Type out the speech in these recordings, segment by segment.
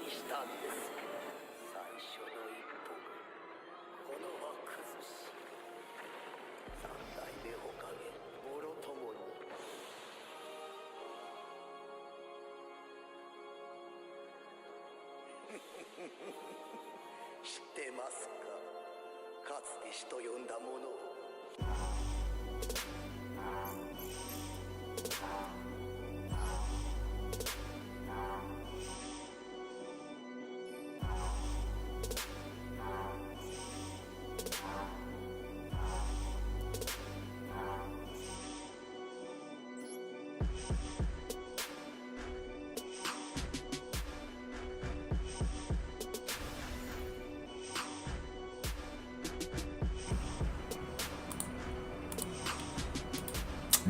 したんです。最初の一歩がこのは崩し、三代目おかげもろともに。知ってますか、かつて死と呼んだものを。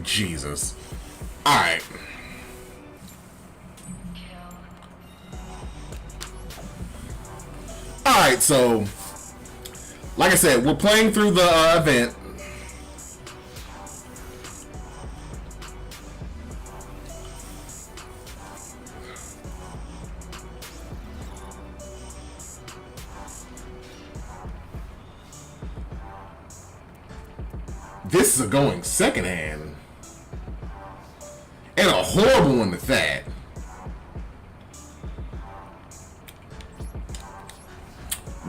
Jesus. Alright. Alright, so like I said, we're playing through the event. This is a going second hand. And a horrible one at that.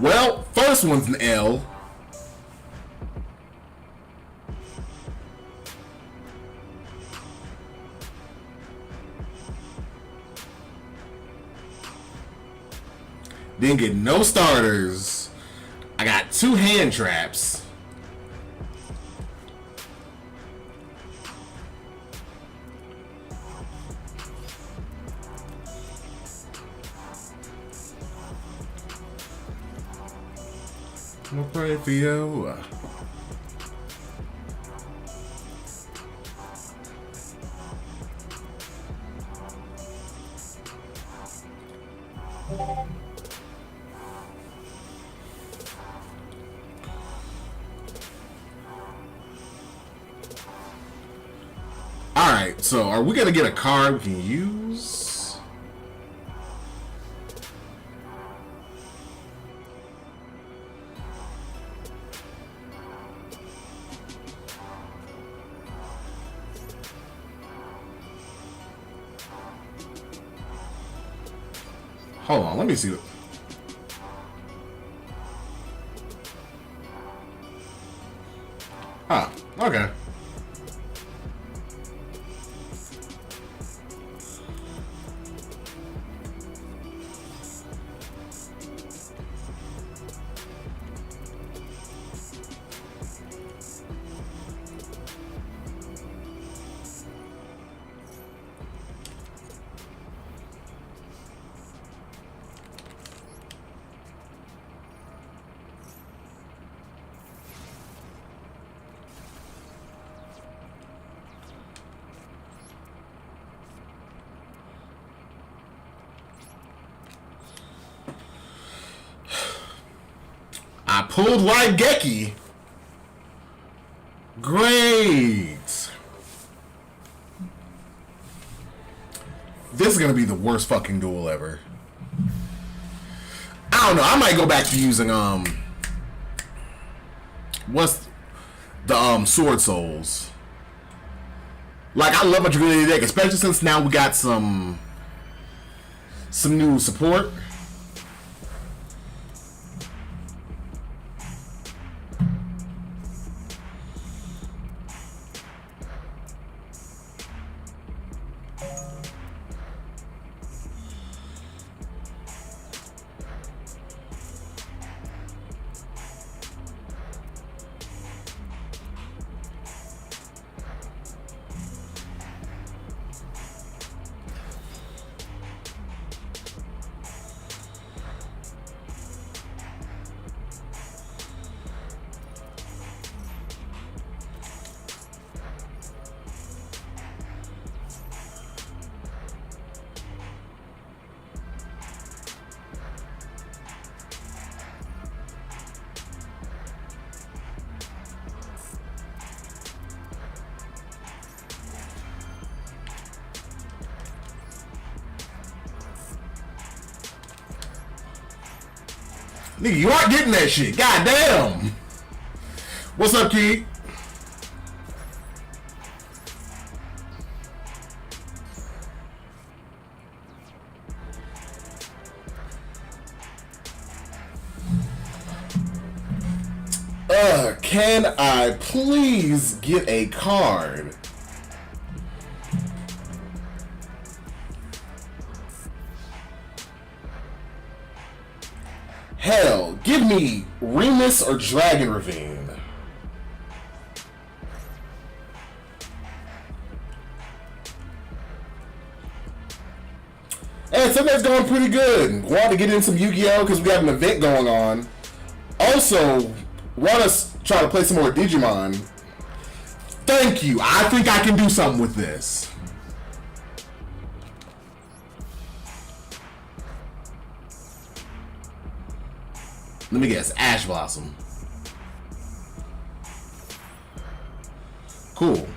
Well, first one's an L. Didn't get no starters. I got 2 hand traps. I'll pray for you. Alright, so are we gonna get a card we can use? Hold on, let me see. Huh, okay. I pulled Raigeki. Great. This is gonna be the worst fucking duel ever. I don't know. I might go back to using what's the Sword Souls. Like, I love my Dueling deck, especially since now we got some new support. Nigga, you aren't getting that shit. God damn. What's up, Key? Can I please get a card? Hell, give me Remus or Dragon Ravine. And something's going pretty good. Want to get in some Yu-Gi-Oh! Because we got an event going on. Also, want to try to play some more Digimon. Thank you. I think I can do something with this. Let me guess. Ash Blossom. Cool.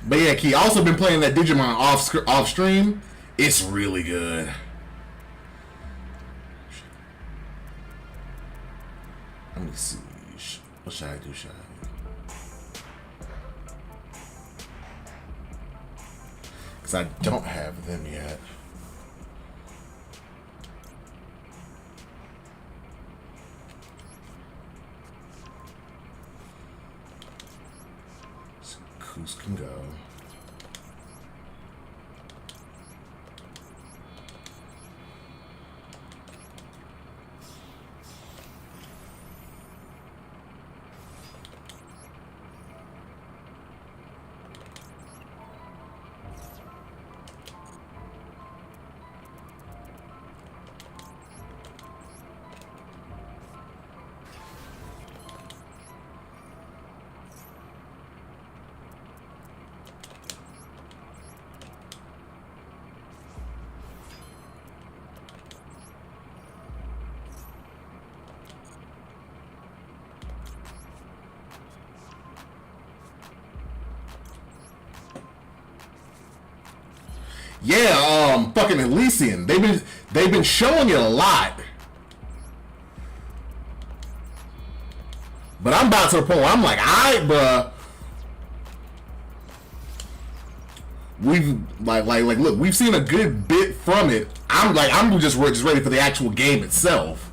But yeah, Key, also been playing that Digimon off stream. It's really good. Let me see. What should I do? Because I don't have them yet. Coos can go. Yeah, fucking Elysian. They've been showing it a lot. But I'm about to the point where I'm like, alright, bruh. We've look, we've seen a good bit from it. I'm just ready for the actual game itself.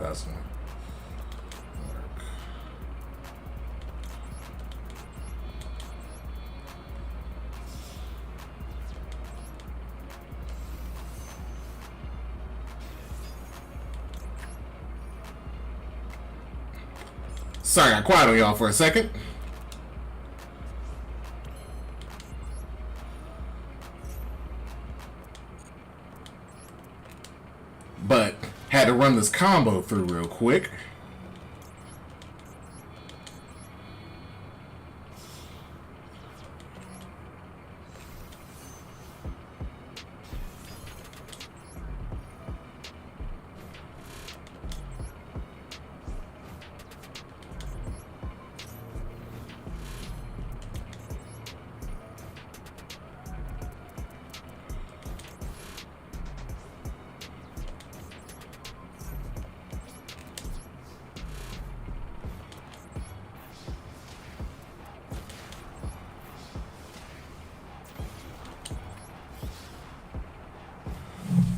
That's one. Sorry, I got quiet on y'all for a second. But had to run this combo through real quick.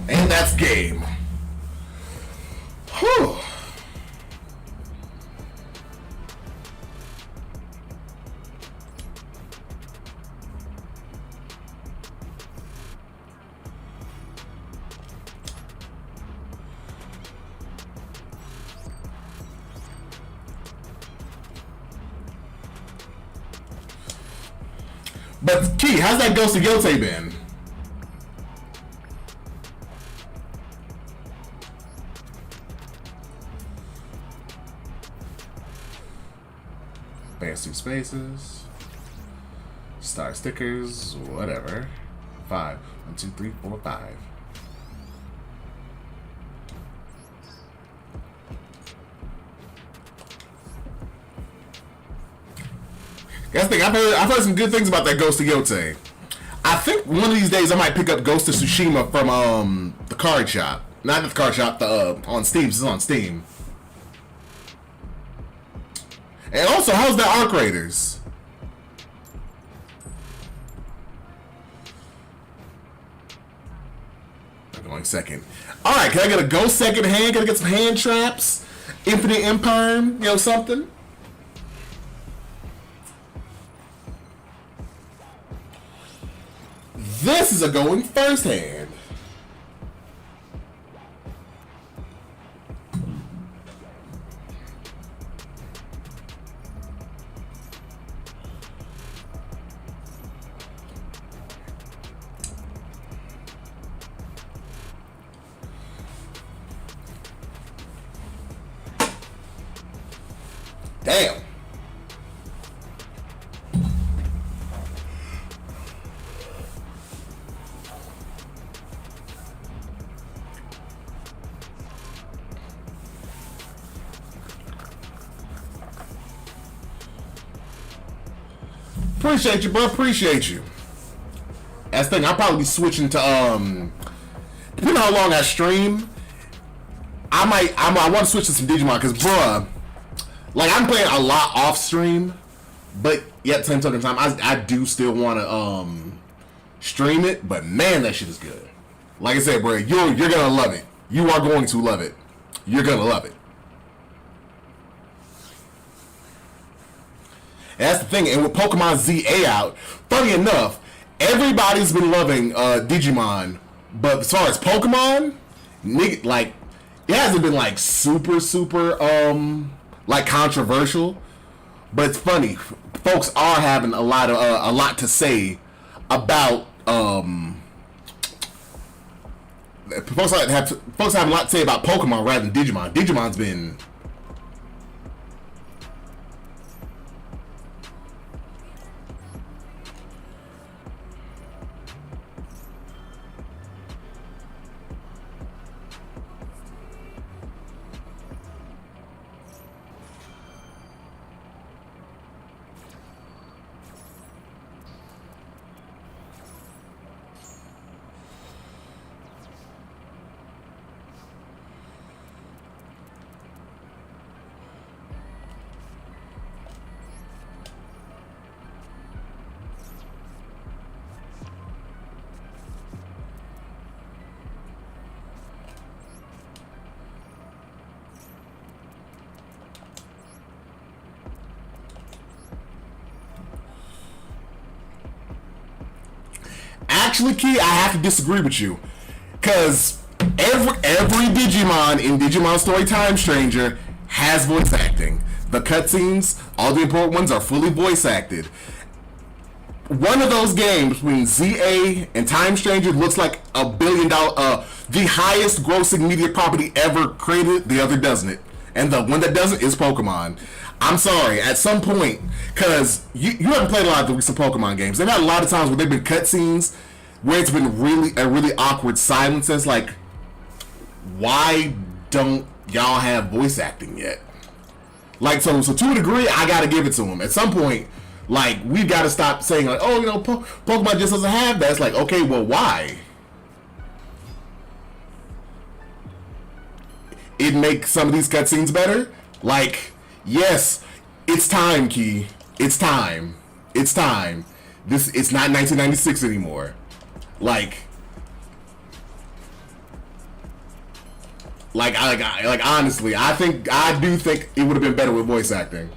And that's game. Whew. But Key, how's that Ghost of Yote been? Advance 2 spaces. Star stickers, whatever. 5. 1, 2, 3, 4, 5. Guys, think I've heard some good things about that Ghost of Yote. I think one of these days I might pick up Ghost of Tsushima from the card shop. Not the card shop, on Steam. This is on Steam. And also, how's the Arc Raiders? I'm going second. Alright, can I get a Ghost second hand? Can I get some hand traps? Infinite Empire? You know, something? This is a going first hand. Damn. Appreciate you, bro. Appreciate you. That's the thing. I'll probably be switching to depending on how long I stream. I want to switch to some Digimon because, bruh, like I'm playing a lot off stream, but yet at the same time, I do still want to stream it. But man, that shit is good. Like I said, bro, you're gonna love it. You are going to love it. You're gonna love it. And that's the thing. And with Pokemon ZA out, funny enough, everybody's been loving Digimon, but as far as Pokemon, like it hasn't been like super like controversial. But it's funny, folks are having a lot to say about folks have a lot to say about Pokemon rather than Digimon. Digimon's been. Actually, Key, I have to disagree with you, because every Digimon in Digimon Story Time Stranger has voice acting. The cutscenes, all the important ones, are fully voice acted. One of those games between ZA and Time Stranger looks like $1 billion, the highest grossing media property ever created. The other doesn't. And the one that doesn't is Pokemon. I'm sorry, at some point, because you haven't played a lot of the recent Pokemon games. They've had a lot of times where they've been cutscenes where it's been a really awkward silence. It's like, why don't y'all have voice acting yet? Like, so to a degree, I gotta give it to them. At some point, like, we've got to stop saying, like, oh, Pokemon just doesn't have that. It's like, okay, well, why? It makes some of these cutscenes better. Like, yes, it's time, Key. It's time. It's time. It's not 1996 anymore. Like honestly, I do think it would have been better with voice acting.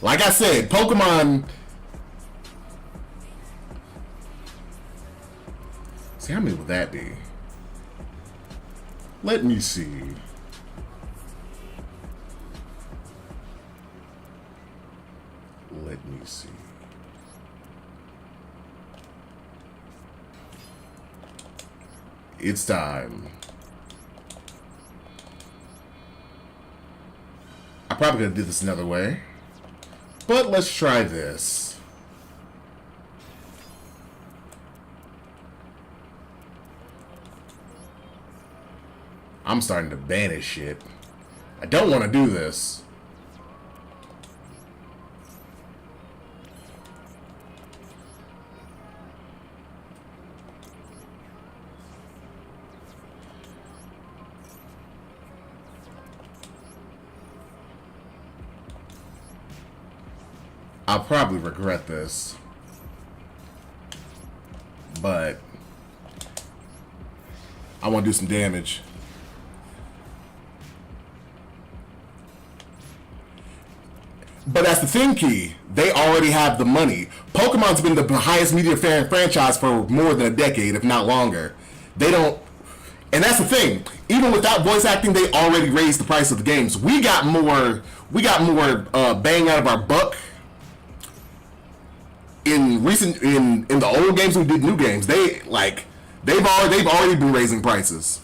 Like I said, Pokemon. See, how many would that be? Let me see. Let me see. It's time. I probably could have did this another way, but let's try this. I'm starting to banish shit. I don't want to do this. I'll probably regret this, but I want to do some damage. But that's the thing, Key. They already have the money. Pokemon's been the highest media franchise for more than a decade, if not longer. They don't... And that's the thing. Even without voice acting, they already raised the price of the games. We got more bang out of our buck in the old games than we did new games. They've already been raising prices.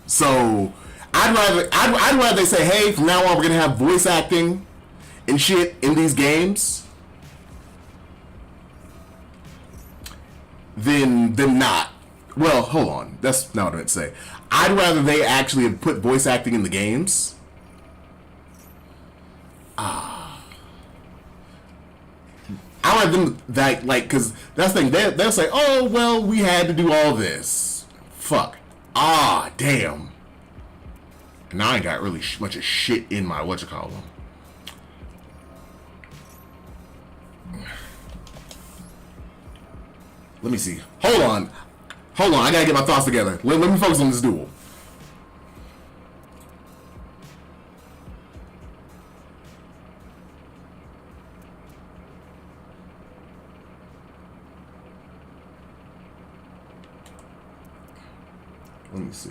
So I'd rather they say, hey, from now on we're gonna have voice acting and shit in these games than not. Well, hold on. That's not what I meant to say. I'd rather they actually have put voice acting in the games. I want them that, like, because that's the thing. They'll say, oh, well, we had to do all this. Fuck. Damn. Now I ain't got really much of shit in my whatchamacallit. Let me see. Hold on. I gotta get my thoughts together. Let me focus on this duel. Let me see.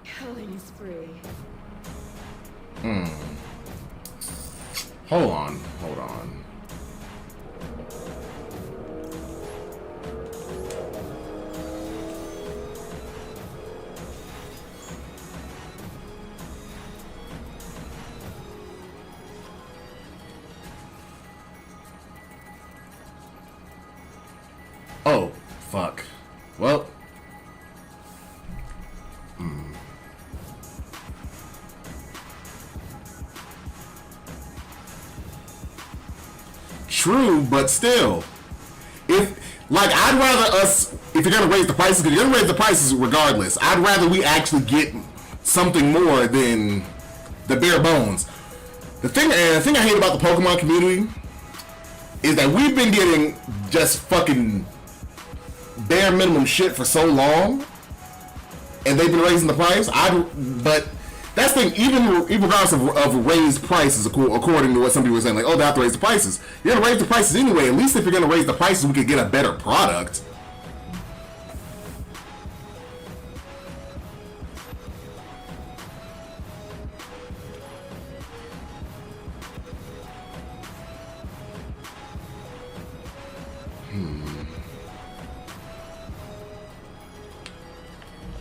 Killing spree. Hold on. Oh, fuck. Well. True, but still. I'd rather us, if you're gonna raise the prices, because you're gonna raise the prices regardless, I'd rather we actually get something more than the bare bones. The thing I hate about the Pokemon community is that we've been getting just fucking bare minimum shit for so long, and they've been raising the price. But that's the thing. Even regardless of raised prices, according to what some people were saying, like, oh, they have to raise the prices. You're gonna raise the prices anyway. At least if you're gonna raise the prices, we could get a better product.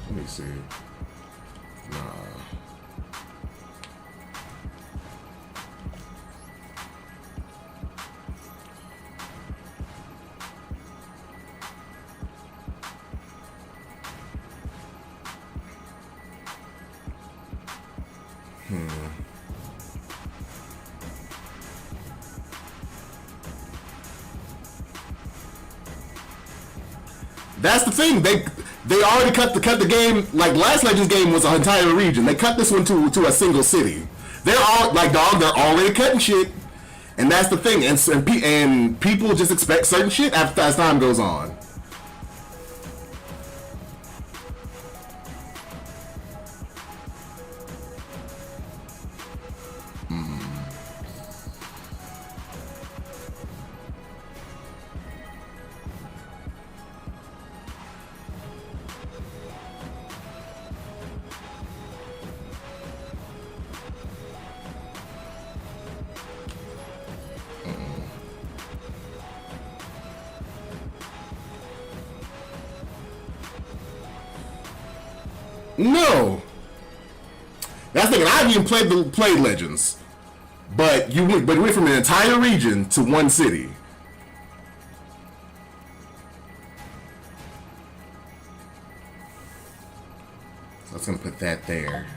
Let me see. That's the thing. They already cut the game. Like last Legends game was an entire region. They cut this one to a single city. They're all like they're already cutting shit, and that's the thing. And people just expect certain shit as time goes on. No, that's the thing. I haven't even played Legends, but you went from an entire region to one city. So I was gonna put that there.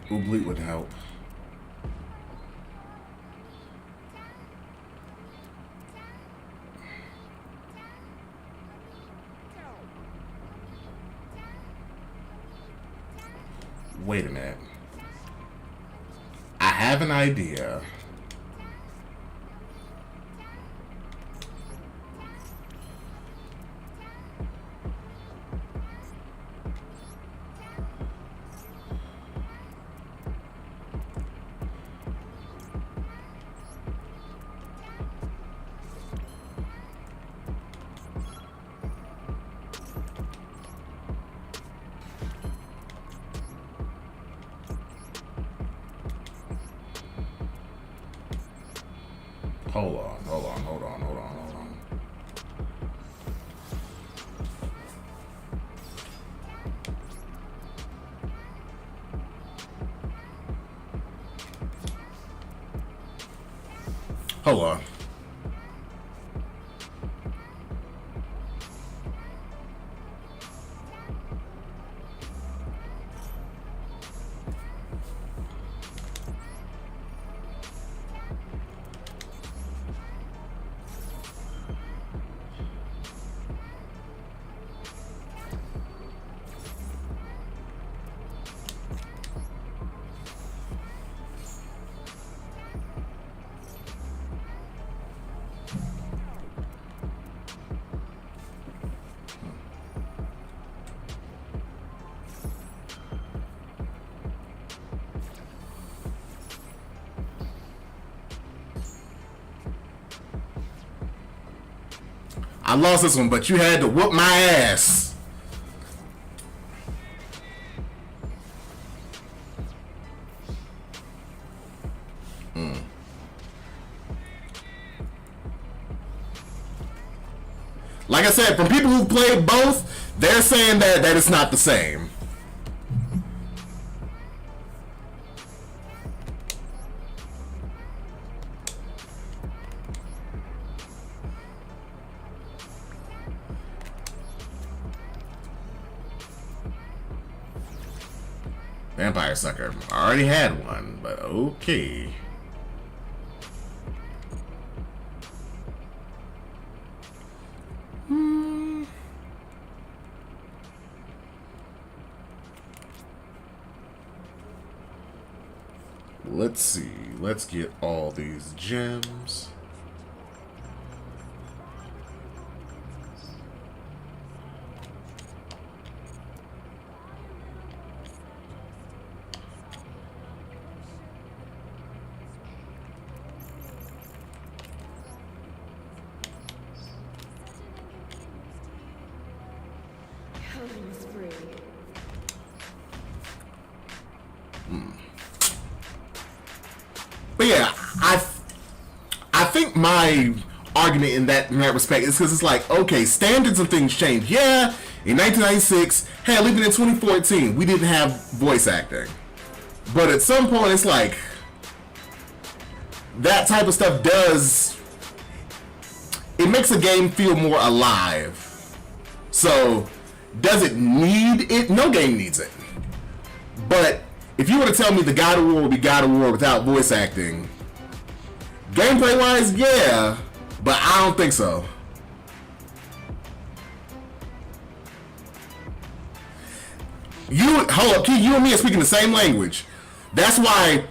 Oblique would help. Wait a minute. I have an idea. Hold on. Hold on. I lost this one, but you had to whoop my ass. Like I said, from people who played both, they're saying that it's not the same. Vampire Sucker. I already had one, but okay. Let's see. Let's get all these gems. But yeah, I think my argument in that respect is because it's like, okay, standards and things change. Yeah, in 1996, hell, even in 2014, we didn't have voice acting. But at some point, it's like, that type of stuff it makes a game feel more alive. So, does it need it? No game needs it. But if you were to tell me the God of War would be God of War without voice acting, gameplay-wise, yeah, but I don't think so. Hold up, Key, you and me are speaking the same language. That's why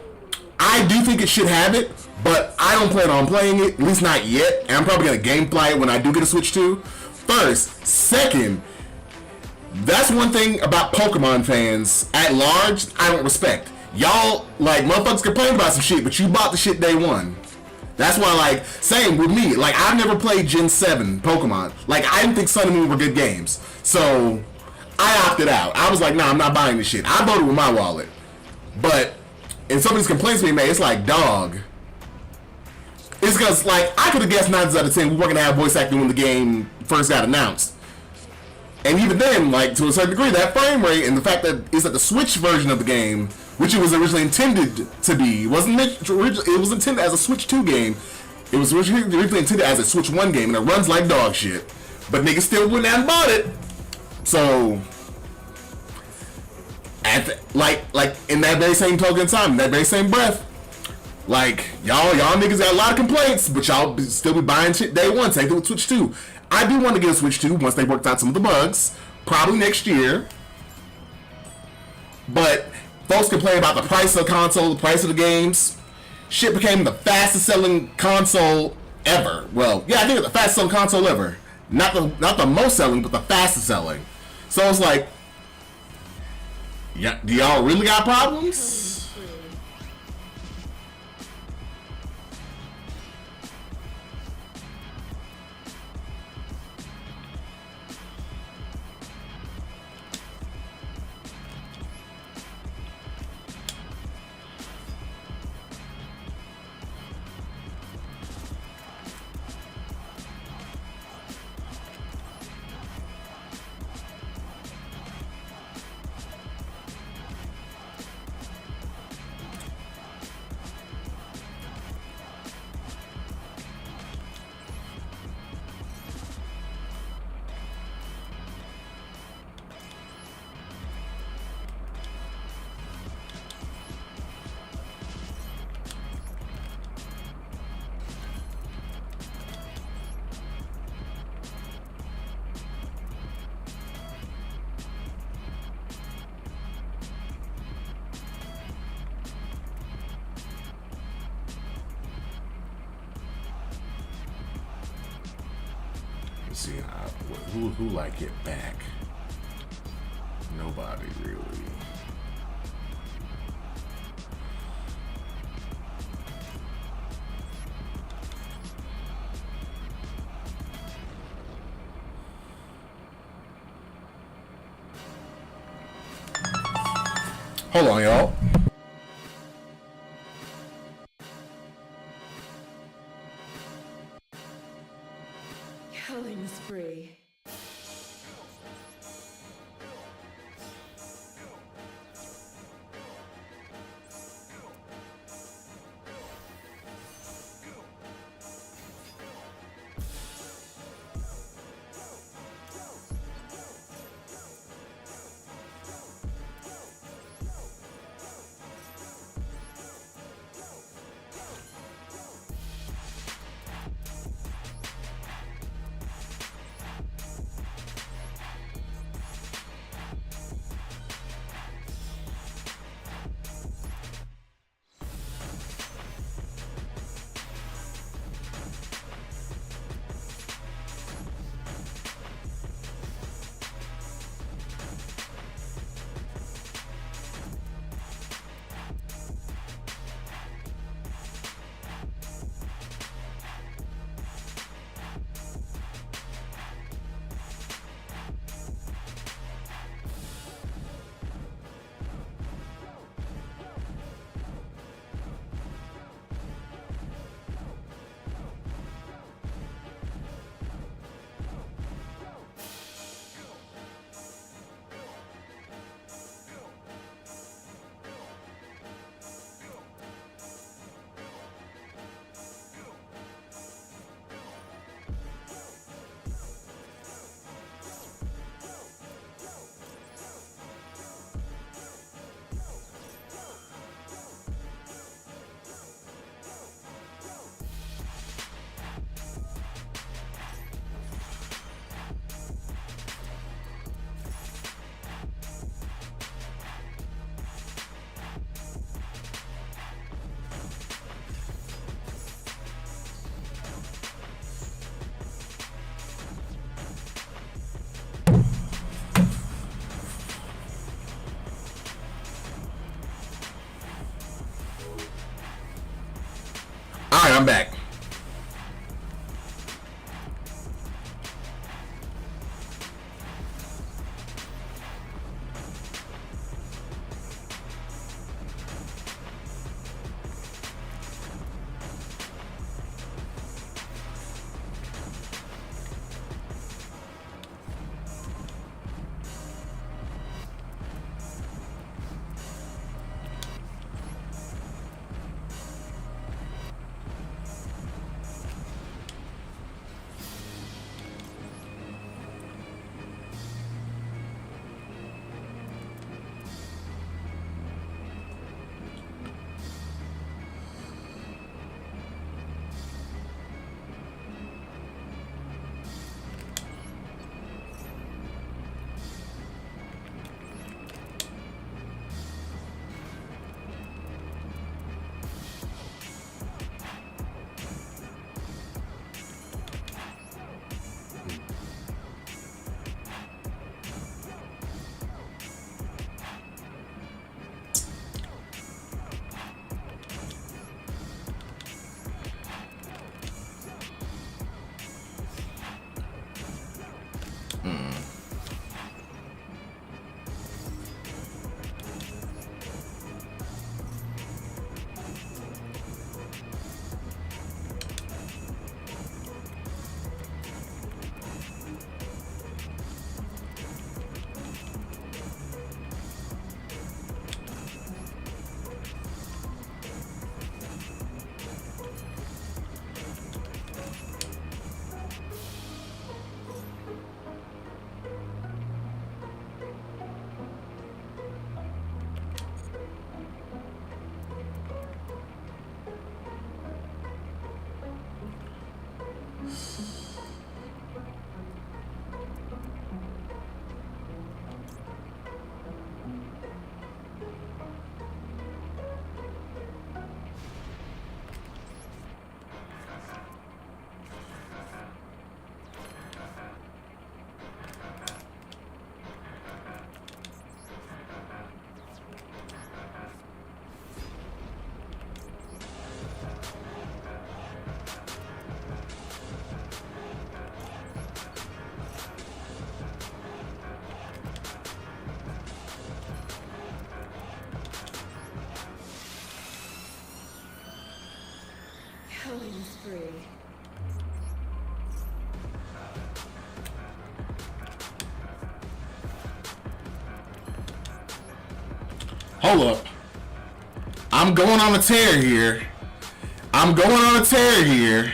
I do think it should have it, but I don't plan on playing it, at least not yet, and I'm probably going to gameplay it when I do get a Switch 2. First. Second, that's one thing about Pokemon fans at large I don't respect. Y'all, like, motherfuckers complain about some shit, but you bought the shit day one. That's why, like, same with me. Like, I've never played Gen 7 Pokemon. Like, I didn't think Sun and Moon were good games. So, I opted out. I was like, nah, I'm not buying this shit. I voted with my wallet. But, and some of these complaints being made, it's like, dog. It's because, like, I could have guessed 9 out of 10 we weren't going to have voice acting when the game first got announced. And even then, like, to a certain degree, that frame rate and the fact that it's at the Switch version of the game, which it was originally intended to be, it was intended as a Switch 2 game. It was originally intended as a Switch 1 game, and it runs like dog shit. But niggas still went out and bought it. So, like in that very same token time, that very same breath, like y'all niggas got a lot of complaints, but y'all still be buying shit day one. Same thing with Switch 2. I do want to get a Switch 2 once they worked out some of the bugs, probably next year. But folks complain about the price of the console, the price of the games. Shit became the fastest selling console ever. Well, yeah, I think it's the fastest selling console ever. Not the most selling, but the fastest selling. So it's like, yeah, do y'all really got problems? See who like it back? Nobody really. Hold on, y'all. Killing spree. All right, I'm back. Killing spree. Hold up. I'm going on a tear here. I'm going on a tear here.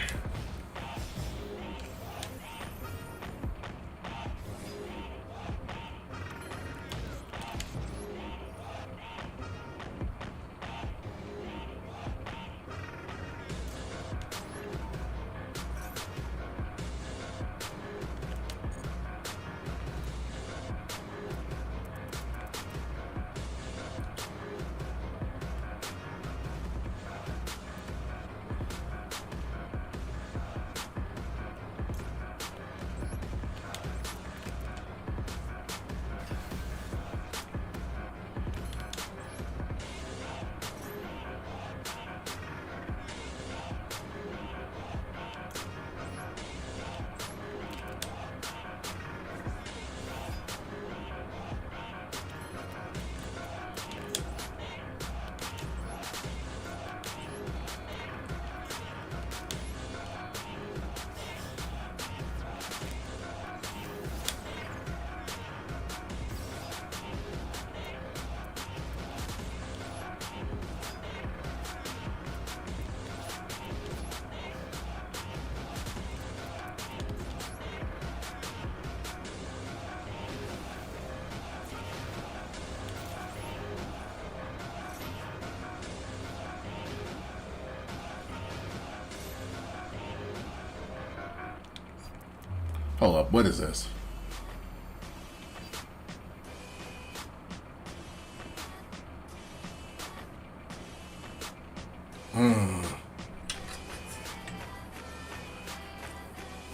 Hold up, what is this?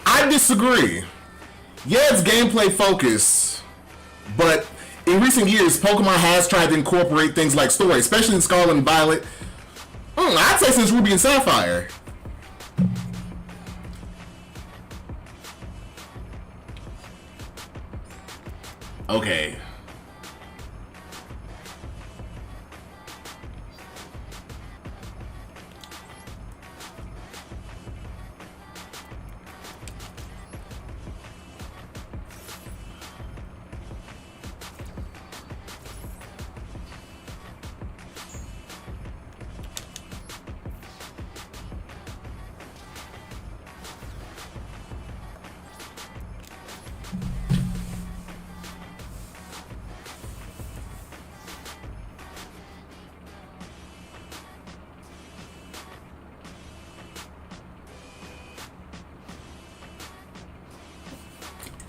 I disagree. Yeah, it's gameplay focus, but in recent years, Pokemon has tried to incorporate things like story, especially in Scarlet and Violet. I'd say since Ruby and Sapphire. Okay.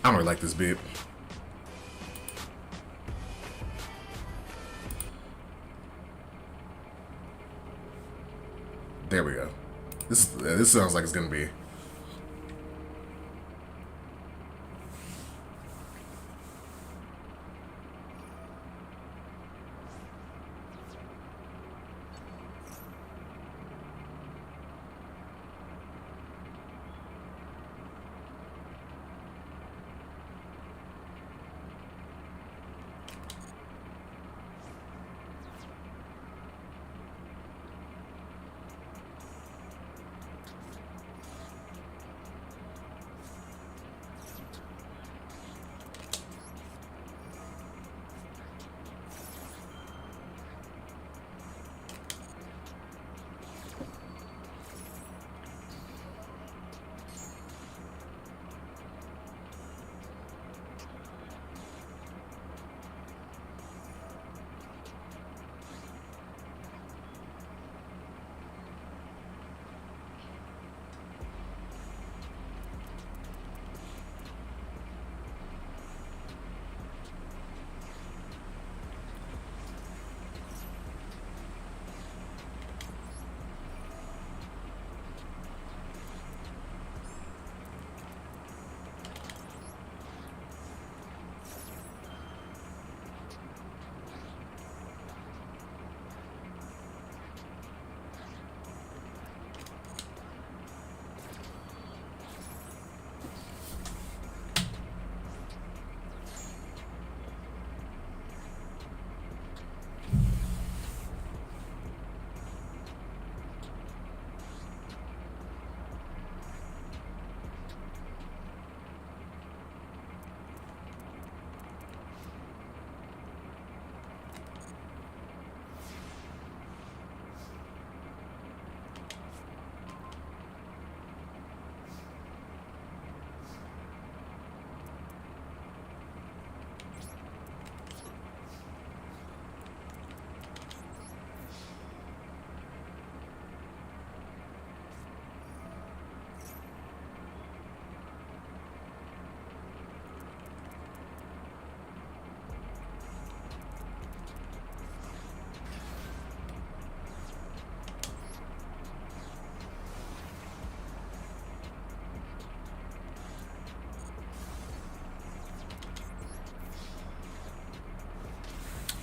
I don't really like this bit. There we go. This sounds like it's gonna be.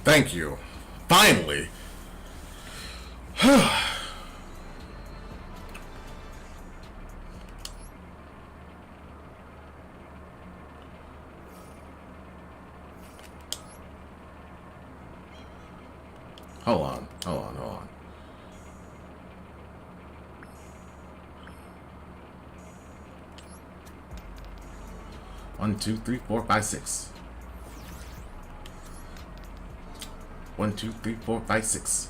Thank you. Finally. Hold on. 1, 2, 3, 4, 5, 6. 1, 2, 3, 4, 5, 6.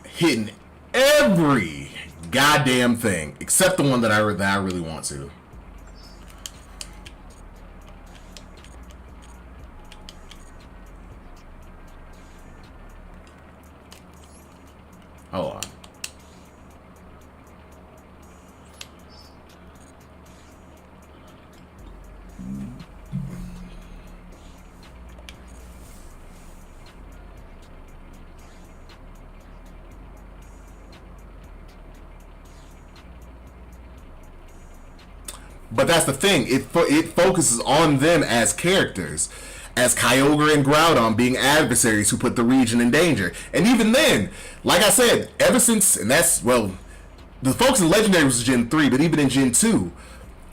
Hitting every goddamn thing except the one that I really want to. Hold on. But that's the thing. It focuses on them as characters, as Kyogre and Groudon being adversaries who put the region in danger. And even then, like I said, ever since, and that's, well, the focus in Legendary was Gen 3, but even in Gen 2,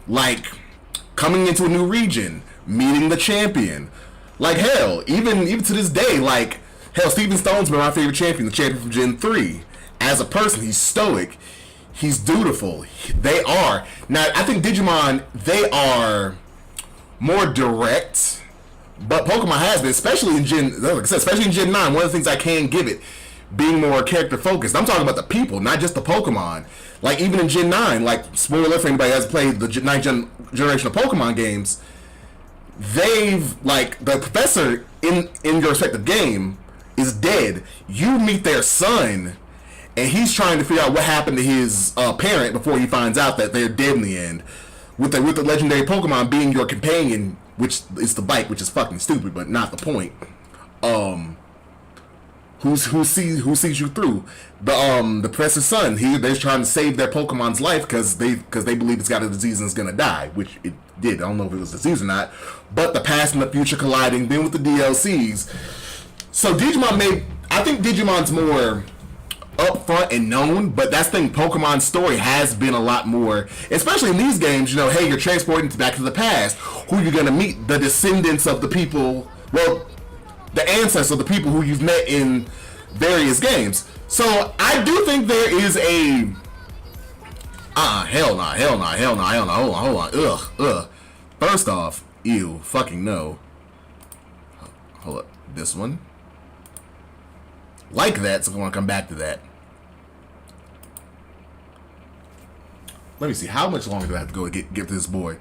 like, coming into a new region, meeting the champion, like, hell, even to this day, like, hell, Steven Stone's been my favorite champion, the champion from Gen 3. As a person, he's stoic. He's dutiful. They are. Now, I think Digimon, they are more direct, but Pokemon has been, especially in Gen, like I said, especially in Gen 9, one of the things I can give it, being more character focused. I'm talking about the people, not just the Pokemon. Like, even in Gen 9, like, spoiler for anybody who hasn't played the 9th generation of Pokemon games, they've, like, the professor in your respective game is dead. You meet their son, and he's trying to figure out what happened to his parent before he finds out that they're dead in the end. With the legendary Pokemon being your companion, which is the bike, which is fucking stupid, but not the point. Who sees you through? The professor's son. They're trying to save their Pokemon's life because they believe it's got a disease and it's gonna die, which it did. I don't know if it was a disease or not, but the past and the future colliding. Then with the DLCs, so Digimon I think Digimon's more upfront and known, but that's the thing. Pokemon's story has been a lot more, especially in these games. You know, hey, you're transporting back to the past. Who you're gonna meet? The descendants of the people. Well, the ancestors of the people who you've met in various games. So I do think there is a hell nah, hold on, ugh. First off, ew, fucking no. Hold up, this one. Like that, so I want to come back to that. Let me see, how much longer do I have to go to get to this boy?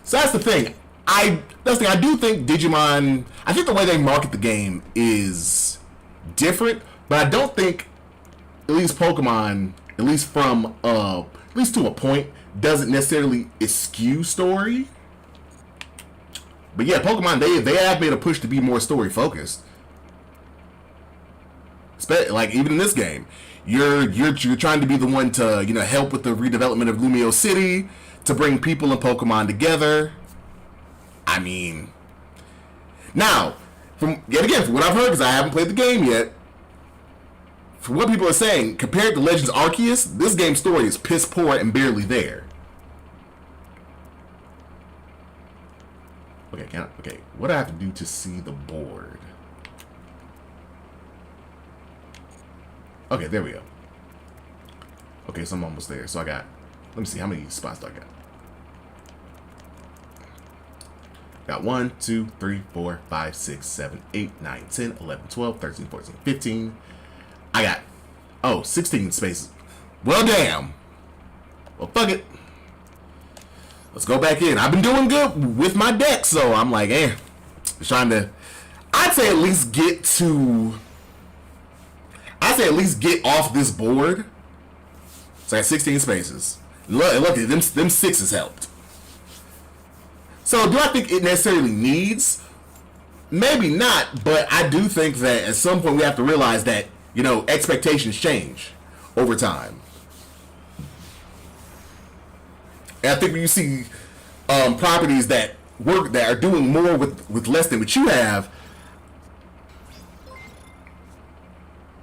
So that's the thing. I do think Digimon, I think the way they market the game is different, but I don't think, at least Pokemon, at least from, at least to a point, doesn't necessarily eschew story. But yeah, Pokemon, they have made a push to be more story focused. Like, even in this game, you're trying to be the one to, you know, help with the redevelopment of Lumio City, to bring people and Pokemon together. I mean, now, from what I've heard, because I haven't played the game yet, from what people are saying, compared to Legends Arceus, this game's story is piss poor and barely there. Okay, what do I have to do to see the board? Okay, there we go. Okay, so I'm almost there. So I got, let me see, how many spots do I got? Got 1, 2, 3, 4, 5, 6, 7, 8, 9, 10, 11, 12, 13, 14, 15. I got, 16 spaces. Well, damn. Well, fuck it. Let's go back in. I've been doing good with my deck, so I'm like, trying to, I'd say at least get off this board. So I got 16 spaces. Look, them sixes helped. So do I think it necessarily needs? Maybe not, but I do think that at some point we have to realize that, you know, expectations change over time. And I think when you see properties that work, that are doing more with less than what you have,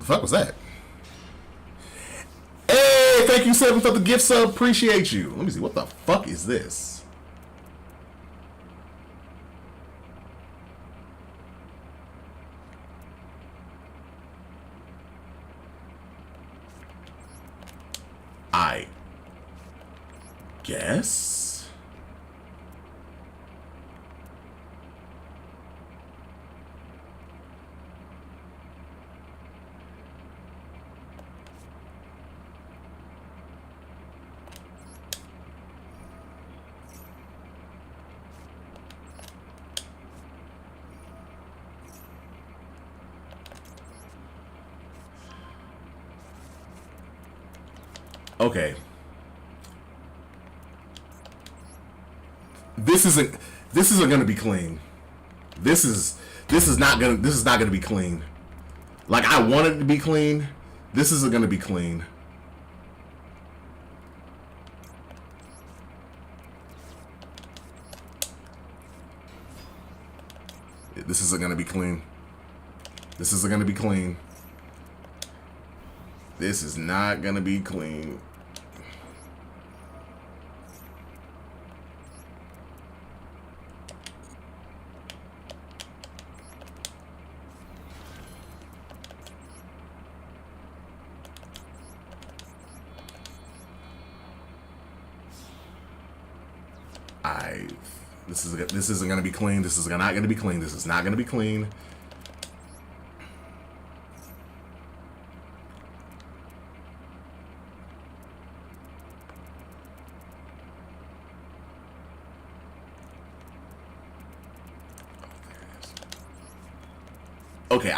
The fuck was that? Hey, thank you, Seven, for the gift sub. Appreciate you. Let me see. What the fuck is this? I guess. Okay. This isn't gonna be clean. This is not gonna be clean. Like, I want it to be clean. This isn't gonna be clean. This isn't gonna be clean. This isn't gonna be clean. This is not gonna be clean. This isn't gonna be clean. This is not gonna be clean. This is not gonna be clean. Okay,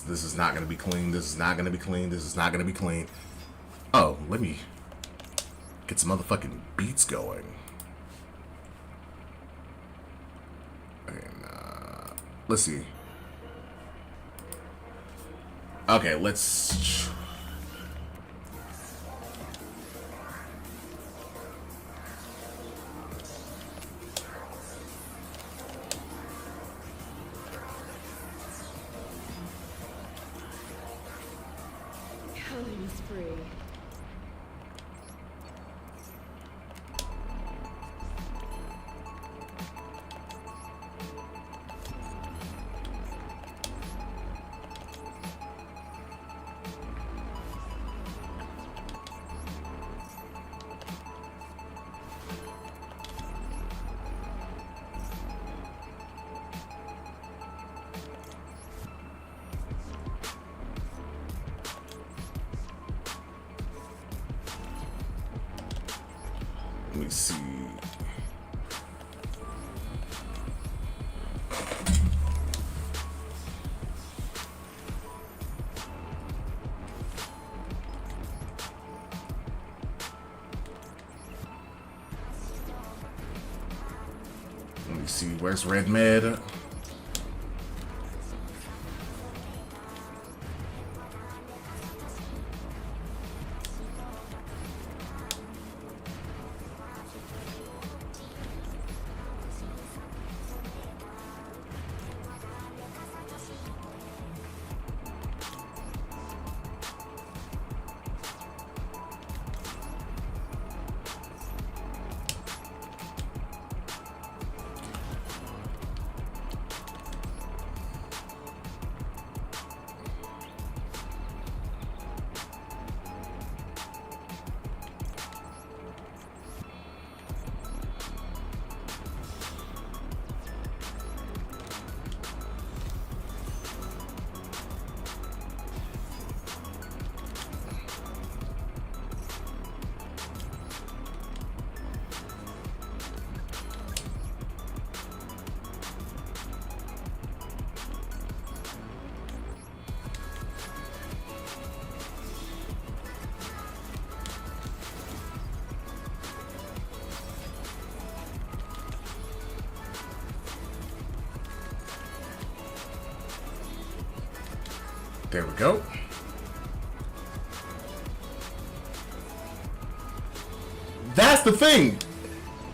this is not gonna be clean. This is not gonna be clean. This is not gonna be clean. Oh, let me get some motherfucking beats going. And let's see. Okay, let's. Killing spree. Let me see. Let me see. Where's Red Med? There we go. That's the thing.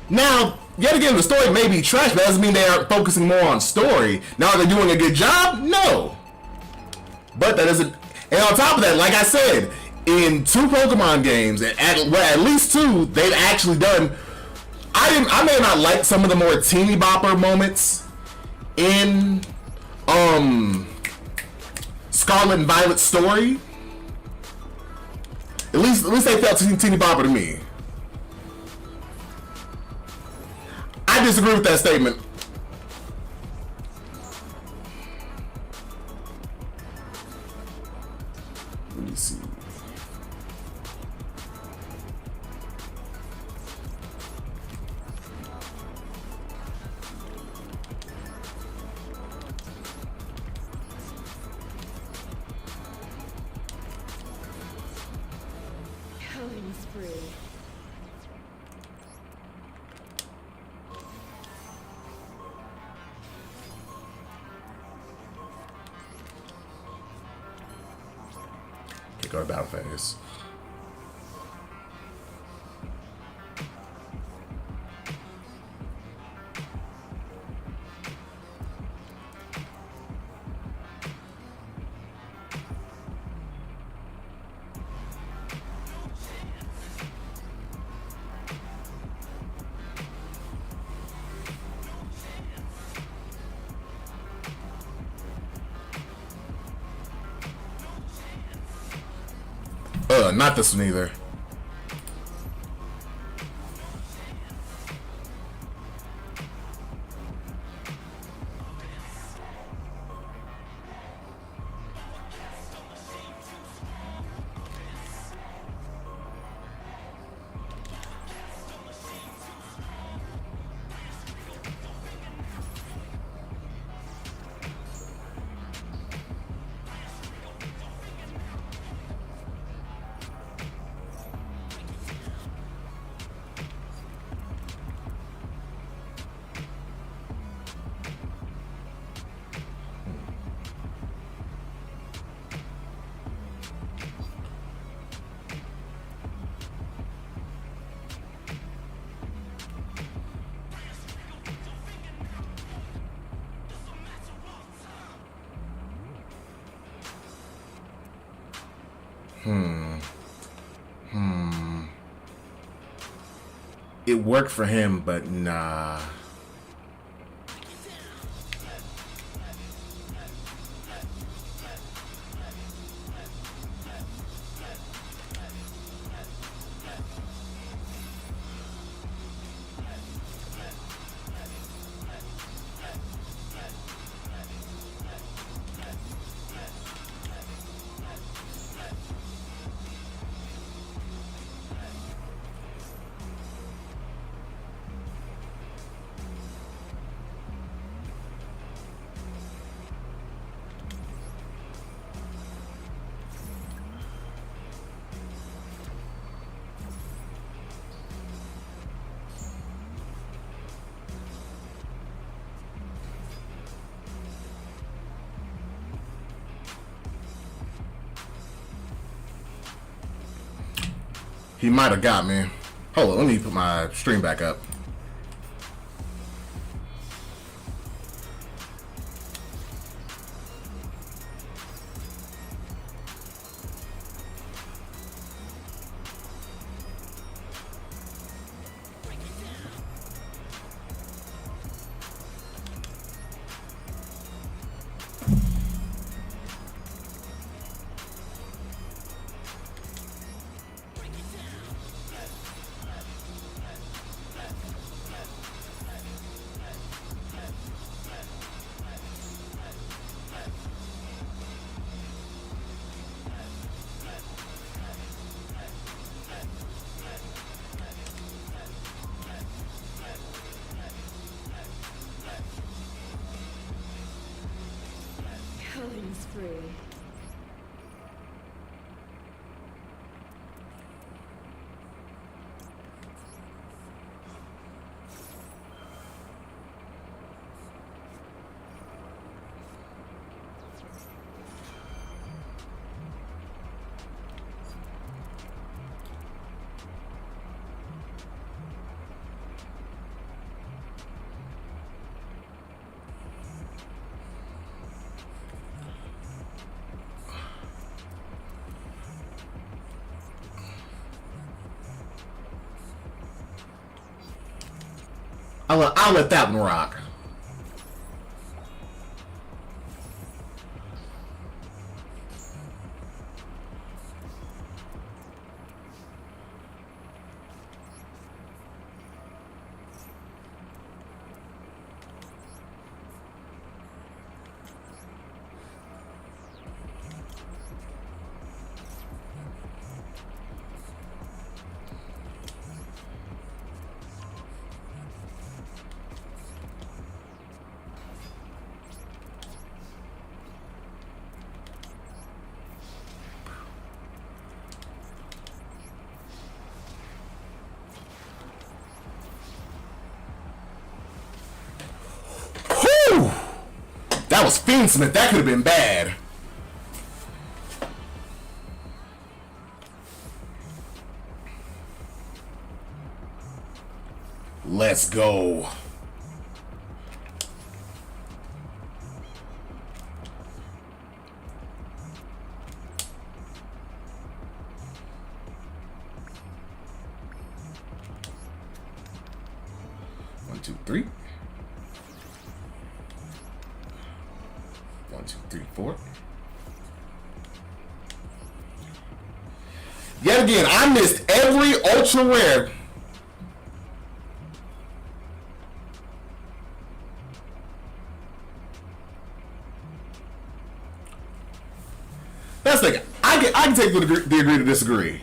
Now, yet again, the story may be trash, but that doesn't mean they are focusing more on story. Now, are they doing a good job? No. But that isn't. And on top of that, like I said, in 2 Pokemon games, at least 2, they've actually done. I may not like some of the more teeny bopper moments in Scarlet and Violet's story. At least they felt teeny bopper to me. I disagree with that statement. Let me see. Killing spree. Go to battle phase. Not this one either. It worked for him, but nah. He might have got me. Hold on, let me put my stream back up. I'll let that one rock. That was Fiendsmith. That could have been bad. Let's go. One, two, three. 1, 2, 3, 4. Yet again, I missed every ultra rare. That's the thing. I can take the agree to disagree.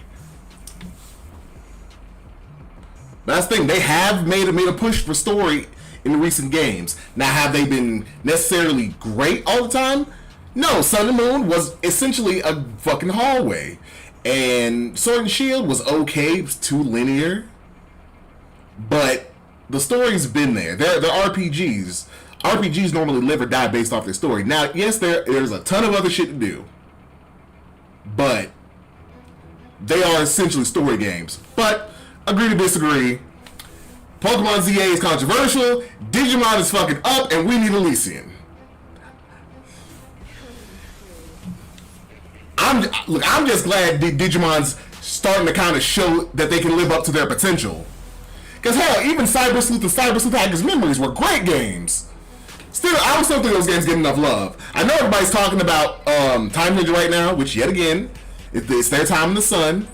But that's the thing. They have made a push for story in the recent games. Now, have they been necessarily great all the time? No, Sun and Moon was essentially a fucking hallway. And Sword and Shield was okay, it was too linear. But the story's been there. They're RPGs. RPGs normally live or die based off their story. Now, yes, there's a ton of other shit to do. But they are essentially story games. But, agree to disagree. Pokemon ZA is controversial, Digimon is fucking up, and we need Elysian. I'm just glad Digimon's starting to kind of show that they can live up to their potential. Because hell, even Cyber Sleuth and Cyber Sleuth Hackers Memories were great games. Still, I don't still think those games get enough love. I know everybody's talking about Time Ninja right now, which yet again, it's their time in the sun.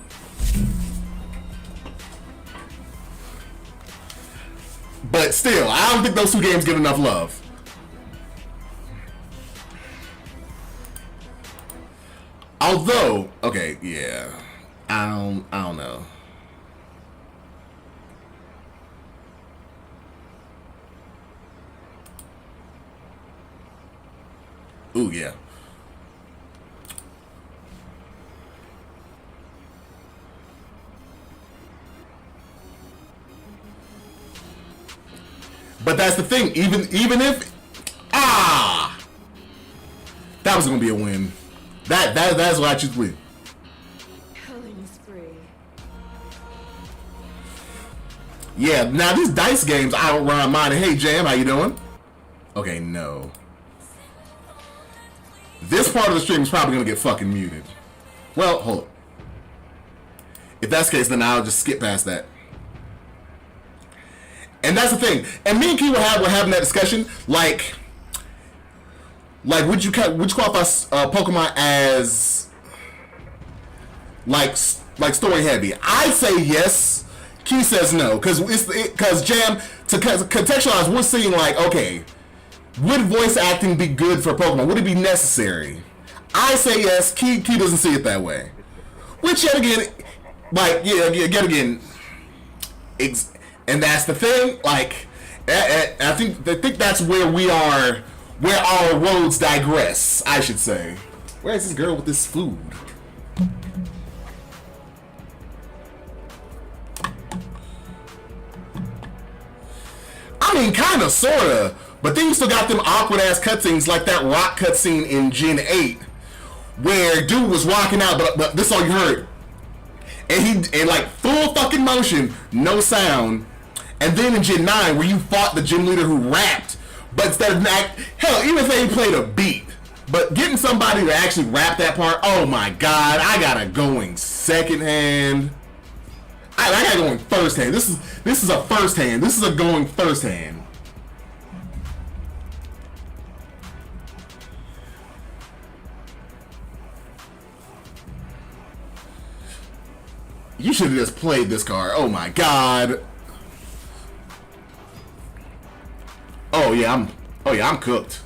But still, I don't think those two games get enough love. Although, okay, yeah, I don't know. Ooh, yeah. But that's the thing. Even if that was gonna be a win. That's what I choose to win. Killing spree. Yeah. Now these dice games, I don't run mine. Hey Jam, how you doing? Okay, no. This part of the stream is probably gonna get fucking muted. Well, hold up. If that's the case, then I'll just skip past that. And that's the thing. And me and Key were having that discussion. Like would you qualify Pokemon as like story heavy? I say yes. Key says no, because Jam, to contextualize, we're seeing like, okay, would voice acting be good for Pokemon? Would it be necessary? I say yes. Key doesn't see it that way. Which yet again, and that's the thing. Like, I think that's where we are, where our roads digress, I should say. Where is this girl with this food? I mean, kind of, sort of. But then you still got them awkward-ass cutscenes like that rock cutscene in Gen 8 where dude was rocking out, but this is all you heard. And like full fucking motion, no sound. And then in Gen 9 where you fought the gym leader who rapped, but instead of hell, even if they played a beat, but getting somebody to actually rap that part, oh my god, I got a going secondhand. I gotta go in first hand. This is a first hand. This is a going first hand. You should have just played this card. Oh my god. Oh yeah, I'm cooked.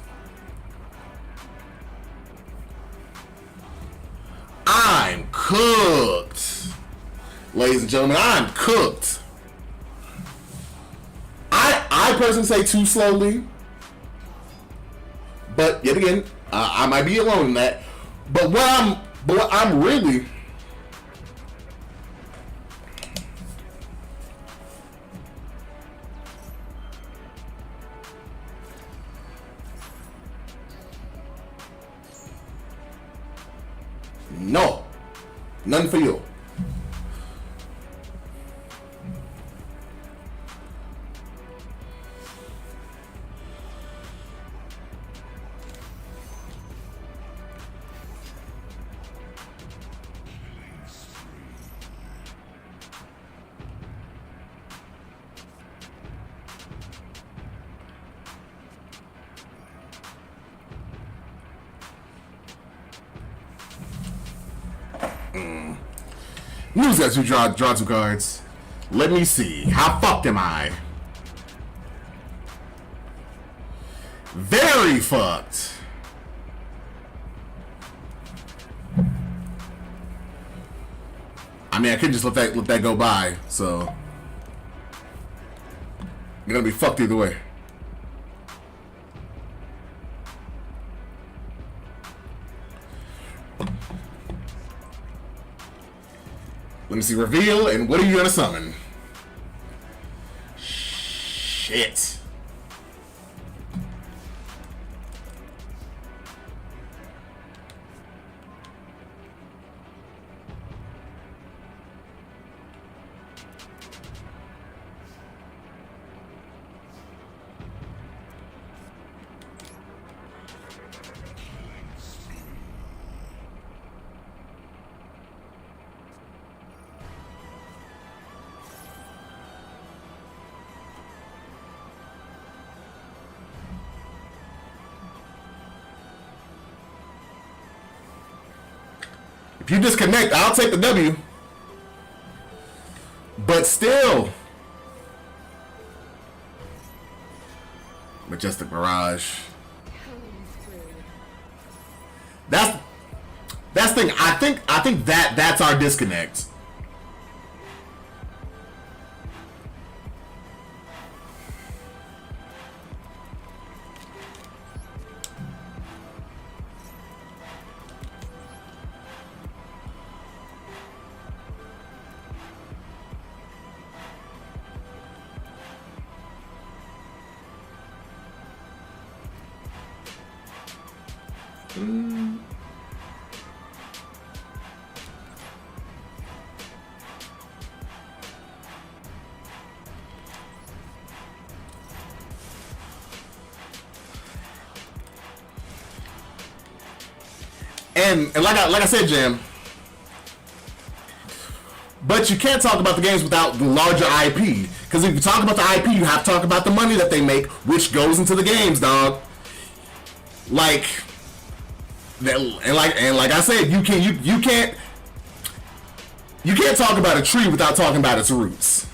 I'm cooked. Ladies and gentlemen, I'm cooked. I personally say too slowly. But yet again, I might be alone in that. But what I'm really no, none for you. News guys who draw 2 cards. Let me see. How fucked am I? Very fucked. I mean, I couldn't just let that go by, so I'm gonna be fucked either way. Let me see, reveal, and what are you gonna summon? Shit. If you disconnect, I'll take the W. But still. Majestic Mirage. That's the thing. I think that's our disconnect. And like I said, Jam, but you can't talk about the games without the larger IP. Because if you talk about the IP, you have to talk about the money that they make, which goes into the games, dog. Like I said, you can't talk about a tree without talking about its roots.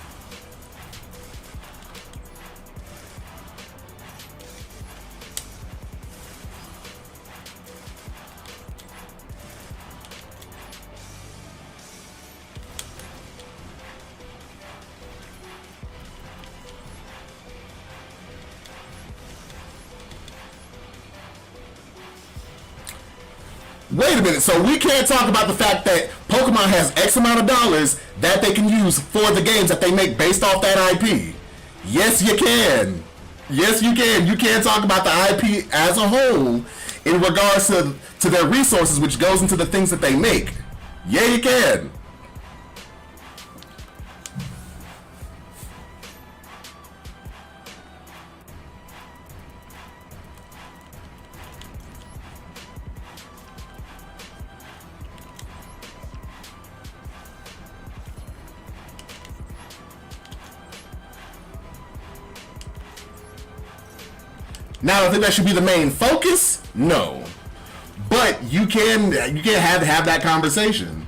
Wait a minute, so we can't talk about the fact that Pokemon has X amount of dollars that they can use for the games that they make based off that IP. Yes, you can. Yes, you can. You can't talk about the IP as a whole in regards to their resources, which goes into the things that they make. Yeah, you can. Now, I think that should be the main focus. No, but you can have that conversation.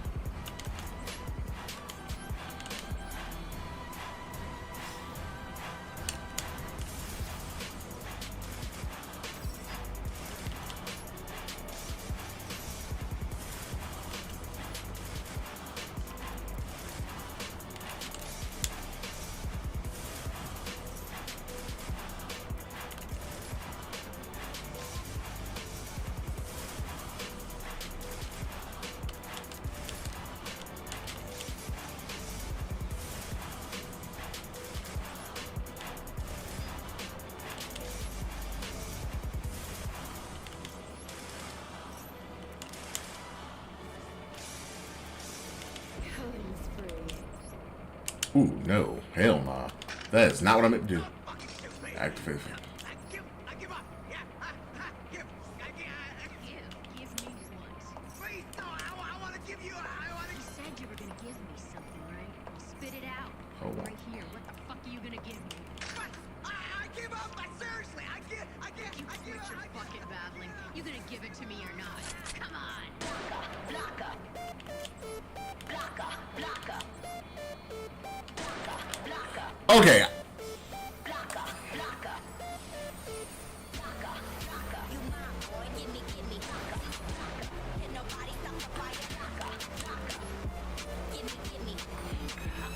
Killing spree. Ooh, no, hell nah. That is not what I meant to do. Activate. Give me what? Please, no, I want to give you. You said you were gonna give me something, right? Well, spit it out. Hold on. Right here. What the fuck are you gonna give me? I give up. Seriously, I give You quit your fucking babbling. You gonna give it to me or not? Come on. Okay.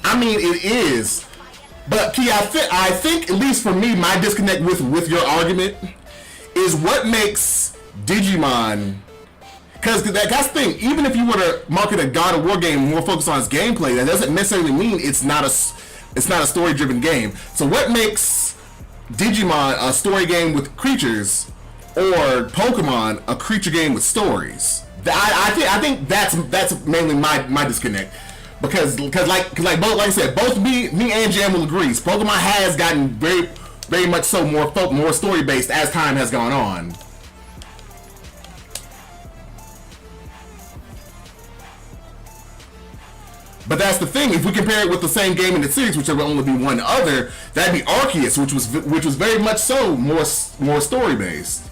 I mean, it is, but Key, I think at least for me, my disconnect with your argument is what makes Digimon. Because that's the thing. Even if you were to market a God of War game more focused on its gameplay, that doesn't necessarily mean it's not a story-driven game. So what makes Digimon a story game with creatures, or Pokemon a creature game with stories? I think that's mainly my disconnect. Because like I said, both me and Jam will agree. Pokemon has gotten very much so more story based as time has gone on. But that's the thing. If we compare it with the same game in the series, which there would only be one other, that'd be Arceus, which was very much so more story based.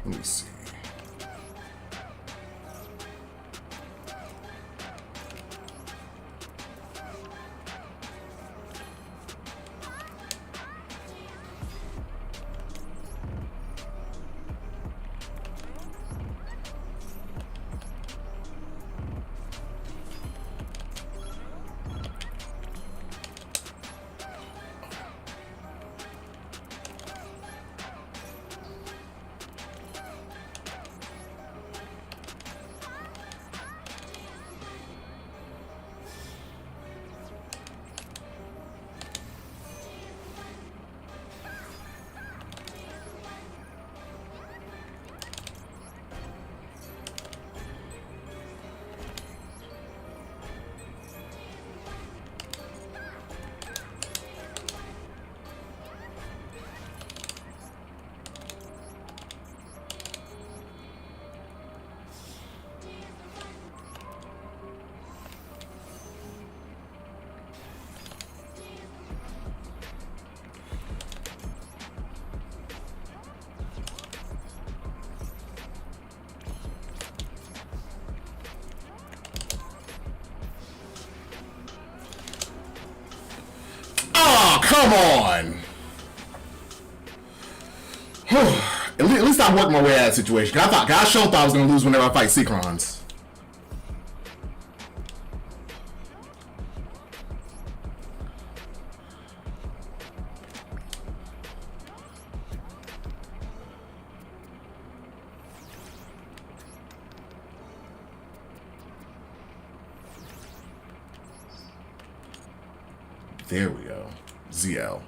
Let me see. Come on. At least I worked my way out of the situation. I sure thought I was gonna lose whenever I fight Seacrons. There we go. ZL.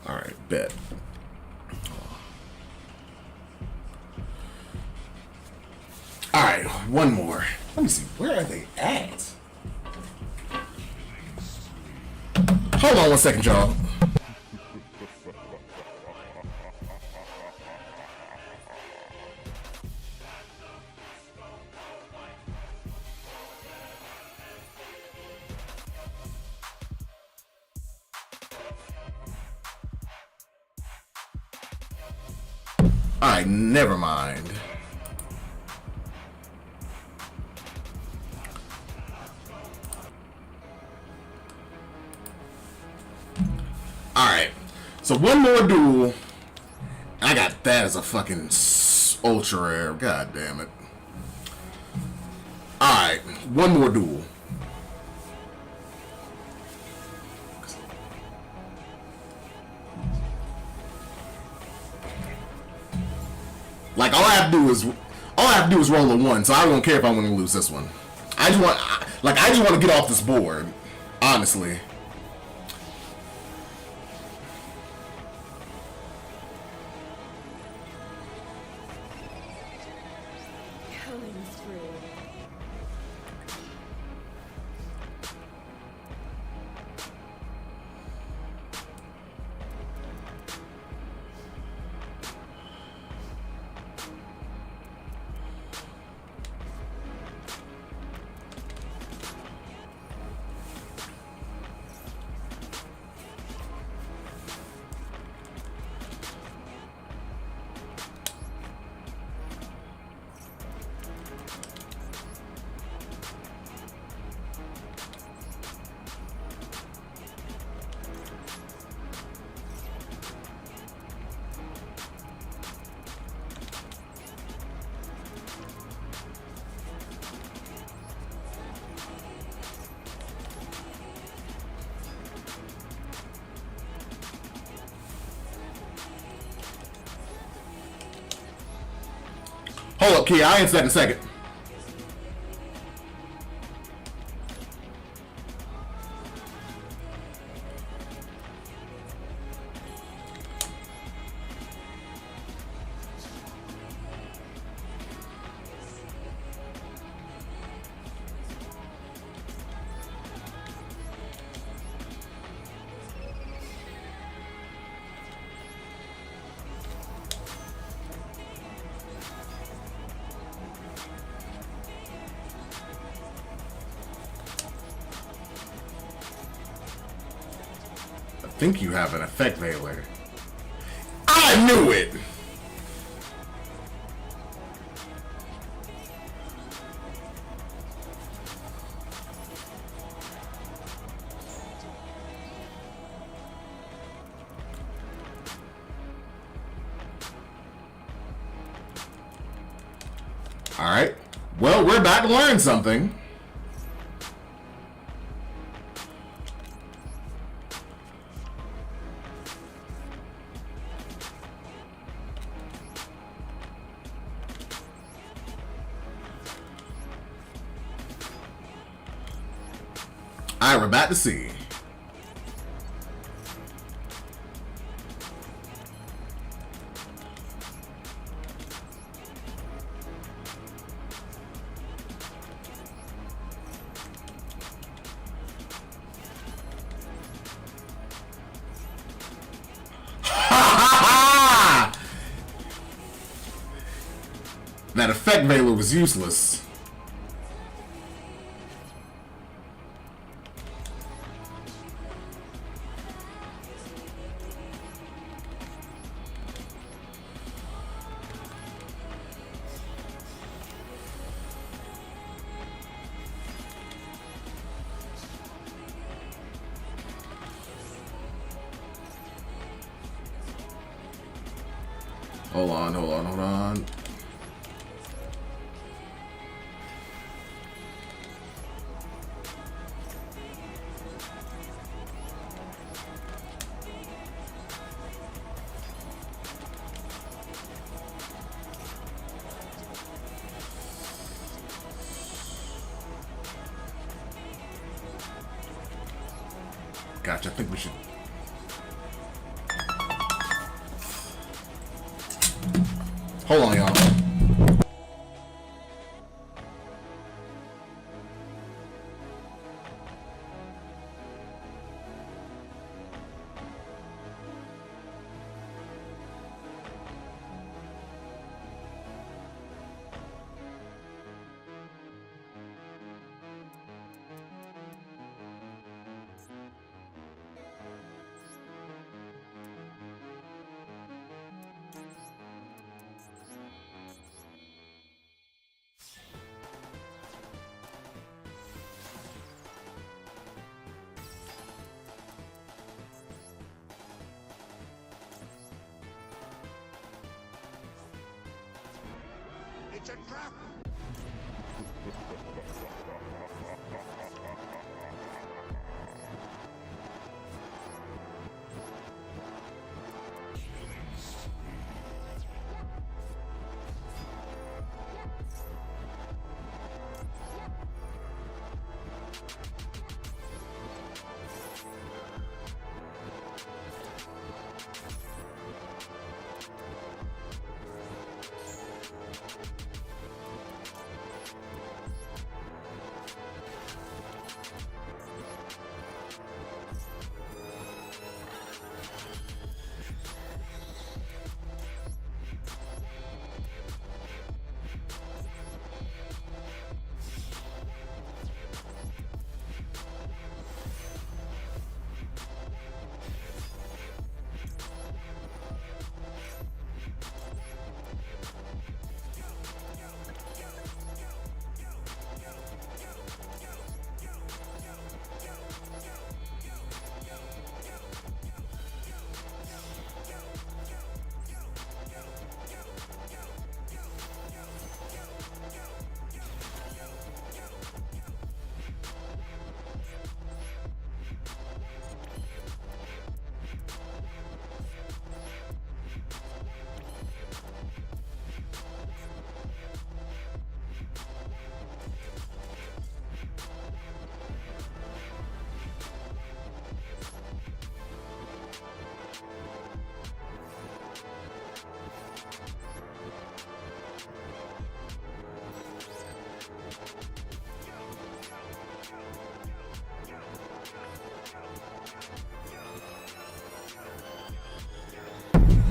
Alright, bet. Alright, one more. Let me see. Where are they at? Hold on one second, y'all. Alright, never mind. Alright, so one more duel. I got that as a fucking ultra rare. God damn it. Alright, one more duel. Like all I have to do is roll a 1, so I don't care if I want to lose this one. I just want to get off this board, honestly. Killing spree. Hold up, Key. I'll answer that in a second. I think you have an effect veiler. I knew it! Alright. Well, we're about to learn something. Alright, we're about to see. That effect veiler was useless. Hold on, hold on, hold on. Gotcha, I think we should. Hold on, y'all. It's a trap!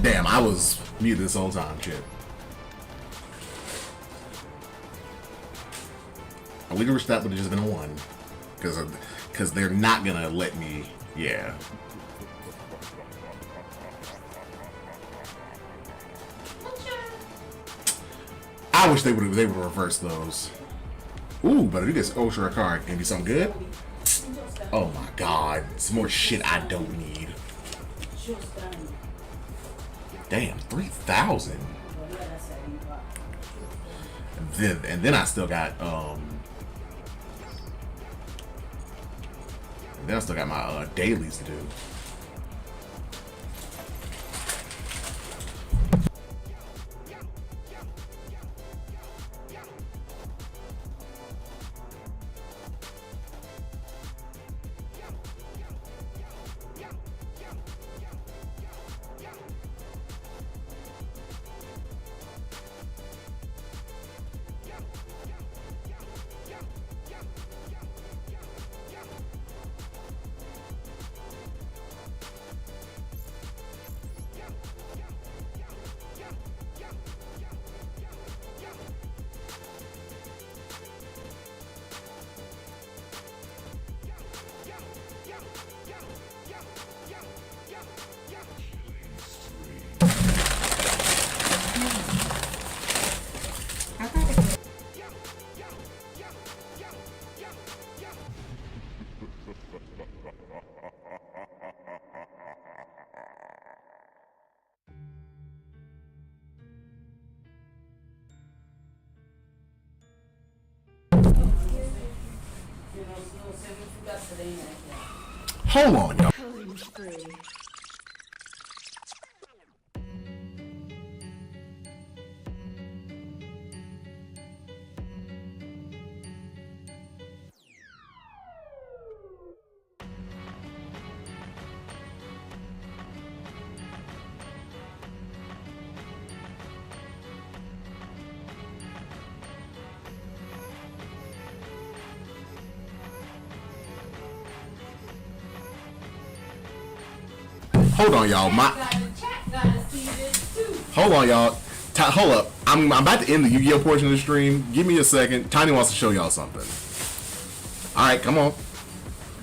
Damn, I was muted this whole time, shit. I wish that would have just been a 1. Because they're not gonna let me, yeah. I wish they would have reversed those. Ooh, but if you get Ultra card, can be something good. Oh my god, some more shit I don't need. Damn, 3,000. And then I still got my dailies to do. Hold on, y'all. Killing spree. Hold on, y'all. Hold on, y'all. Hold up. I'm about to end the Yu-Gi-Oh portion of the stream. Give me a second. Tiny wants to show y'all something. All right, come on.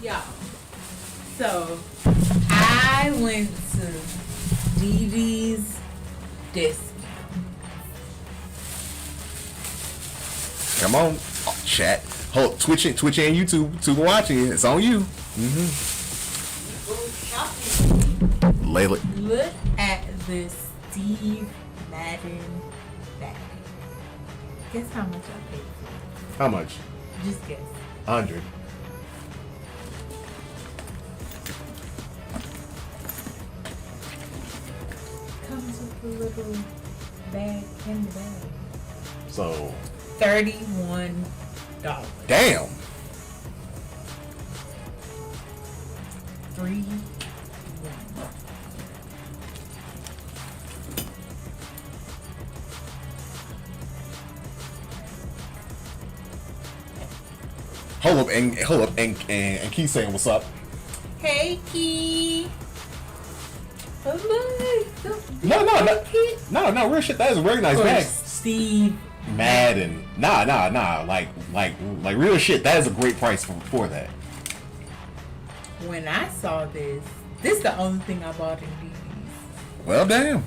Y'all. So I went to Digi's disc. Come on. Oh, chat. Hold Twitch and YouTube. Super watching it. It's on you. Layla. Look at this Steve Madden bag. Guess how much I paid for it? How much? Just guess. 100. Comes with a little bag in the bag. So. $31. Damn. 3. Hold up, and Key saying what's up. Hey, Key. No, real shit. That is a very nice bag. Steve Madden. Nah. Like real shit. That is a great price for that. When I saw this is the only thing I bought in DVDs. Well, damn.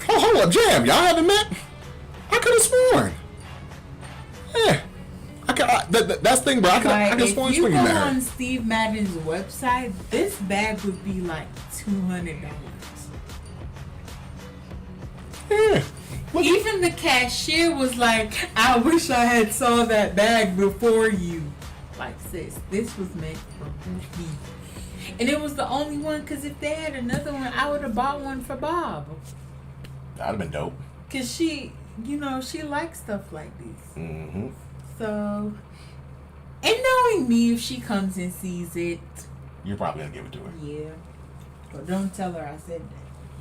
Oh, hold up, Jam. Y'all haven't met? I could have sworn. Yeah. That's the thing, bro. I could have sworn if you go met her. on Steve Madden's website, this bag would be like $200. Yeah. Even the cashier was like, I wish I had saw that bag before you. Like, sis, this was meant for me. And it was the only one, because if they had another one, I would have bought one for Bob. That'd have been dope. Because she likes stuff like this. Mm-hmm. So, and knowing me, if she comes and sees it, You're probably going to give it to her. yeah. But don't tell her I said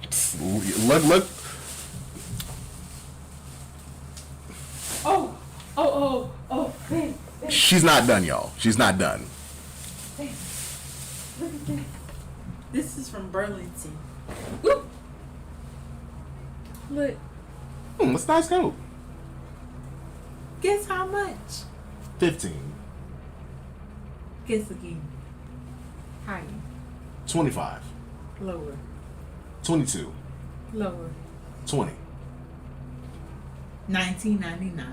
that. Look. Oh, babe. She's not done, y'all. She's not done. Look at this. This is from Burlington. Whoop. Look. That's a nice coat. Guess how much? 15. Guess again. Higher. 25. Lower. 22. Lower. 20. $19.99.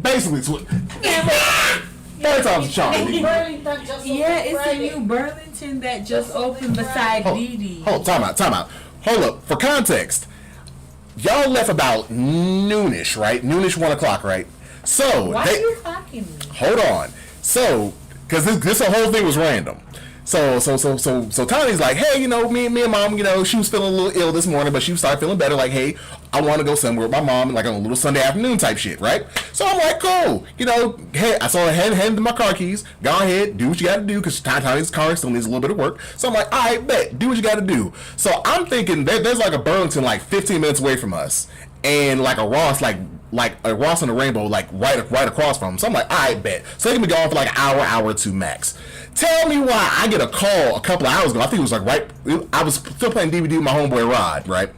Basically, 20. Third time's a charm. Yeah, it's a new Burlington that just opened beside Didi. Time out. Hold up. For context, y'all left about noonish, right? Noonish, 1 o'clock, right? So Why are you talking to me? Hold on. So, because this whole thing was random. So Tiny's like, hey, me and mom, she was feeling a little ill this morning, but she started feeling better. Like, hey, I want to go somewhere with my mom, like on a little Sunday afternoon type shit, right? So I'm like, cool. Hey, I saw her hand my car keys. Go ahead, do what you got to do, because Tiny's car still needs a little bit of work. So I'm like, all right, bet, do what you got to do. So I'm thinking there's like a Burlington like 15 minutes away from us, and like a Ross, like a Ross and a Rainbow, like right across from them. So I'm like, all right, bet. So they can be gone for like an hour or two max. Tell me why I get a call a couple of hours ago. I think it was like I was still playing DVD with my homeboy Rod, right?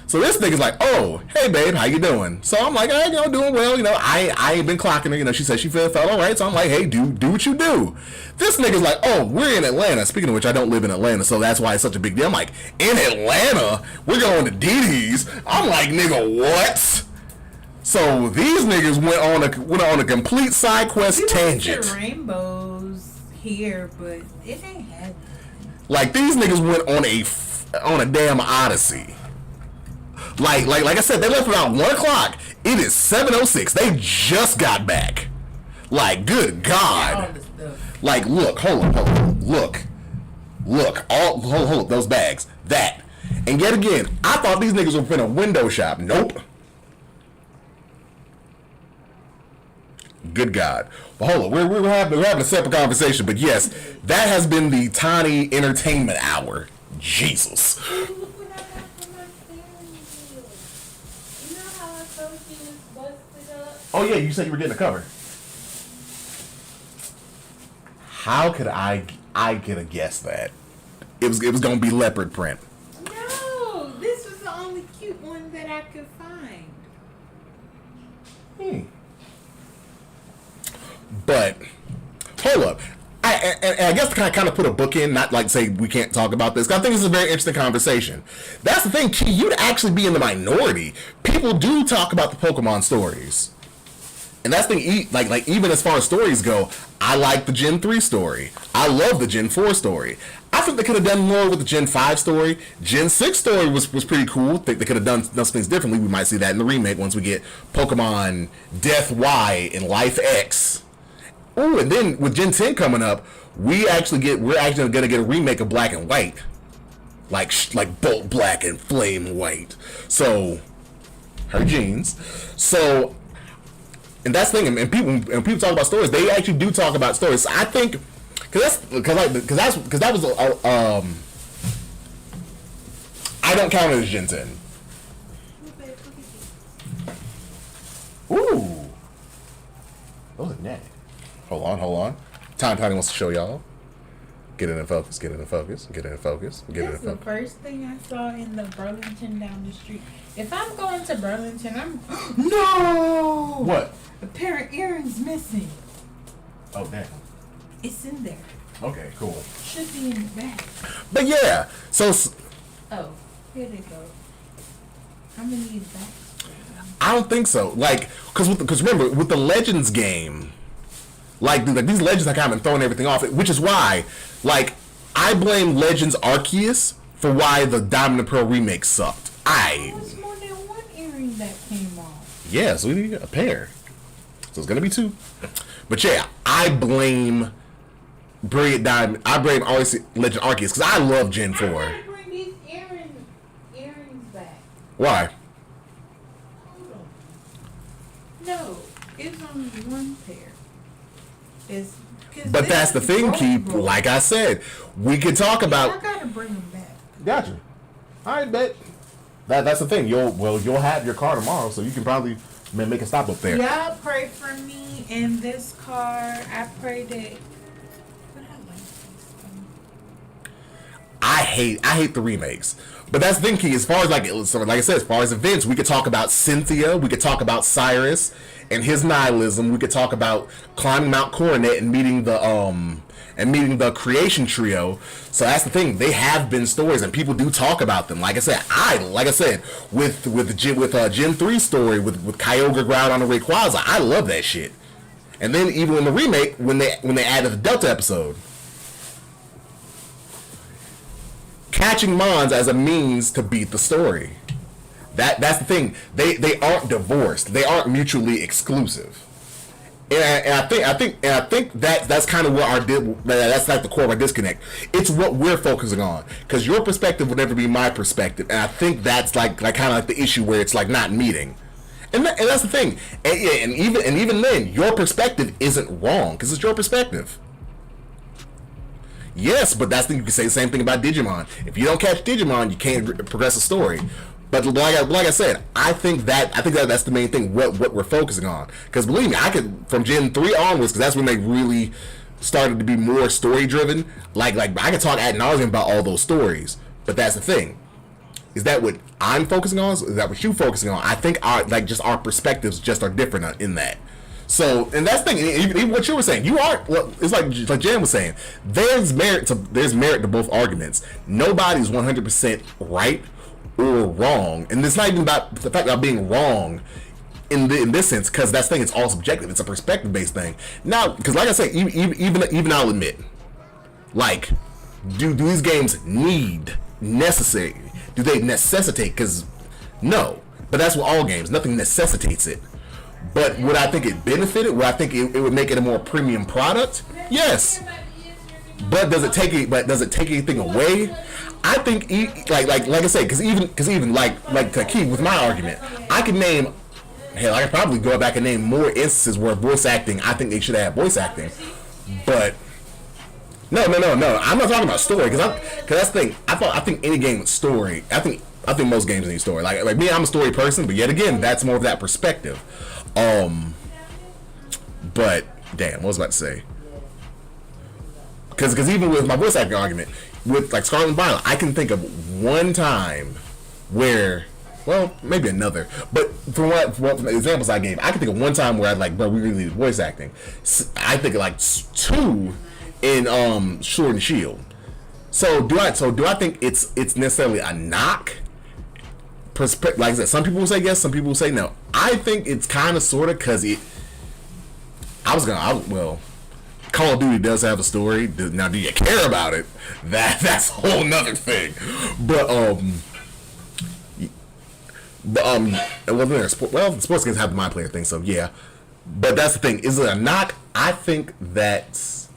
So this nigga's like, oh, hey babe, how you doing? So I'm like, hey, doing well. I ain't been clocking her. She said she felt all right. So I'm like, hey, do what you do. This nigga's like, oh, we're in Atlanta. Speaking of which, I don't live in Atlanta, so that's why it's such a big deal. I'm like, in Atlanta? We're going to Digi's? I'm like, nigga, what? So these niggas went on a complete side quest tangent. Rainbows here, but it ain't happening. Like these niggas went on a damn odyssey. Like I said, they left about 1 o'clock. It is 7:06. They just got back. Like, good God. All the stuff. Like, look, hold on. Look. Hold up, those bags. That. And yet again, I thought these niggas were finna window shop. Nope. Good God. But hold on, we're having a separate conversation. But yes, that has been the Tiny Entertainment Hour. Jesus. Look what I got for my steering wheel. You know how I told you it's busted up? Oh yeah, you said you were getting a cover. How could I could have guessed that? It was gonna be leopard print. No, this was the only cute one that I could find. But hold up, I guess to kind of put a book in, not like say we can't talk about this. 'Cause I think this is a very interesting conversation. That's the thing, Key. You'd actually be in the minority. People do talk about the Pokemon stories, and that's the thing. Like even as far as stories go, I like the Gen 3 story. I love the Gen 4 story. I think they could have done more with the Gen 5 story. Gen 6 story was pretty cool. Think they could have done some things differently. We might see that in the remake once we get Pokemon Death Y and Life X. Ooh, and then with Gen 10 coming up, we're actually gonna get a remake of Black and White, like Bolt Black and Flame White. So her genes. So, and that's the thing. And people talk about stories. They actually do talk about stories. So I think because that was I don't count it as Gen 10. Ooh, those are neat. Hold on. Tiny wants to show y'all. Get it in focus. That's the first thing I saw in the Burlington down the street. If I'm going to Burlington, I'm no. What? A pair of earrings missing. Oh damn. It's in there. Okay, cool. Should be in the bag. But yeah, so Oh, here they go. How many is that? I don't think so. Like, because remember with the Legends game. Like these Legends have kind of been throwing everything off, which is why, like, I blame Legends Arceus for why the Diamond and Pearl remake sucked. There was more than one earring that came off. Yeah, so we need a pair. So it's gonna be 2. But yeah, I blame Brilliant Diamond. I blame Legend Arceus because I love Gen 4. I gotta bring these earrings back. Why? Hold on. No, it's only one pair. But that's the thing, Keith. Like I said, we could talk about. I gotta bring them back. Gotcha. I bet. That's the thing. You'll have your car tomorrow, so you can probably make a stop up there. Y'all pray for me in this car. I pray that. But I like this one. I hate the remakes. But that's the thing, Key. As far as like I said, as far as events, we could talk about Cynthia. We could talk about Cyrus and his nihilism. We could talk about climbing Mount Coronet and meeting the creation trio. So that's the thing. They have been stories, and people do talk about them. Like I said, with Gen 3 story with Kyogre Ground on the Rayquaza, I love that shit. And then even in the remake, when they added the Delta episode, catching Mons as a means to beat the story. That's the thing. They aren't divorced. They aren't mutually exclusive. And I think that's kind of what that's like the core of our disconnect. It's what we're focusing on, because your perspective will never be my perspective, and I think that's like kind of like the issue where it's like not meeting. And that's the thing. And even then, your perspective isn't wrong because it's your perspective. Yes, but that's the thing. You can say the same thing about Digimon. If you don't catch Digimon, you can't progress the story. But like I said, I think that's the main thing. What we're focusing on. Because believe me, I could from Gen 3 onwards, because that's when they really started to be more story driven. Like I could talk ad nauseum about all those stories. But that's the thing. Is that what I'm focusing on? Is that what you're focusing on? I think our perspectives just are different in that. So, and that's the thing. Even what you were saying, you are. It's like Jan was saying. There's merit to both arguments. Nobody's 100% right or wrong, and it's not even about the fact about being wrong in this sense, because that's the thing. It's all subjective. It's a perspective based thing. Now, because like I say, even I'll admit, like, do these games necessitate? Do they necessitate? Because No, but that's with all games. Nothing necessitates it. But would I think it benefited? Would I think it would make it a more premium product? Yes. But does it take it? But does it take anything away? I think, like I say, because even like Key with my argument, I can name. Hell, I could probably go back and name more instances where voice acting. I think they should have voice acting, but no. I'm not talking about story because that's the thing. I think any game with story. I think most games need story. Like me, I'm a story person, but yet again, that's more of that perspective. But damn, what was I about to say? Because even with my voice acting argument, with like Scarlet and Violet, I can think of one time where, well, maybe another, but from the examples I gave, I can think of one time where I like, bro, we really need voice acting. I think of like 2 in Sword and Shield. So do I think it's necessarily a knock? Like I said, some people will say yes, some people will say no. I think it's kind of sort of because Call of Duty does have a story. Now, do you care about it? That's a whole nother thing. But the sports games have the mind player thing, so yeah. But that's the thing. Is it a knock? I think that's.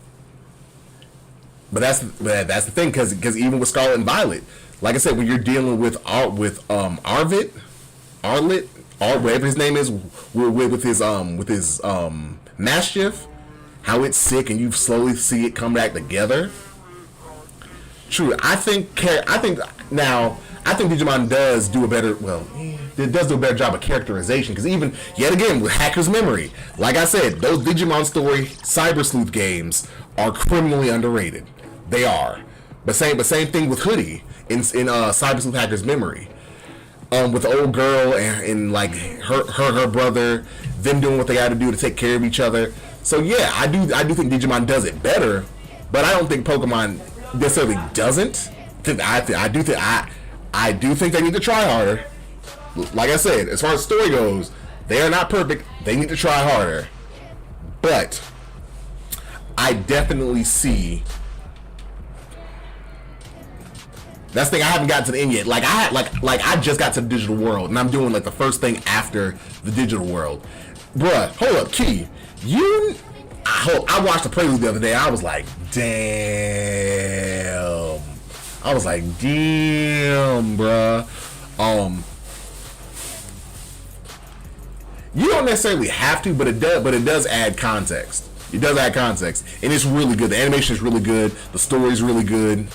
But that's the thing, because even with Scarlet and Violet, like I said, when you're dealing with Arlit, whatever his name is, with his Mischief, how it's sick and you slowly see it come back together. True, I think Digimon does do a better, it does do a better job of characterization, because even, yet again, with Hacker's Memory, like I said, those Digimon Story Cyber Sleuth games are criminally underrated. They are. But same thing with Hoodie in Cyber Sleuth Hacker's Memory. With the old girl and like her brother, them doing what they got to do to take care of each other. So yeah, I do think Digimon does it better, but I don't think Pokemon necessarily doesn't. I do think they need to try harder. Like I said, as far as story goes, they are not perfect. They need to try harder. But I definitely see. That's the thing. I haven't gotten to the end yet. Like I just got to the digital world, and I'm doing like the first thing after the digital world. Bruh, hold up, Key. I watched the prelude the other day. I was like, damn. Bruh. You don't necessarily have to, but it does add context. It does add context, and it's really good. The animation is really good. The story is really good.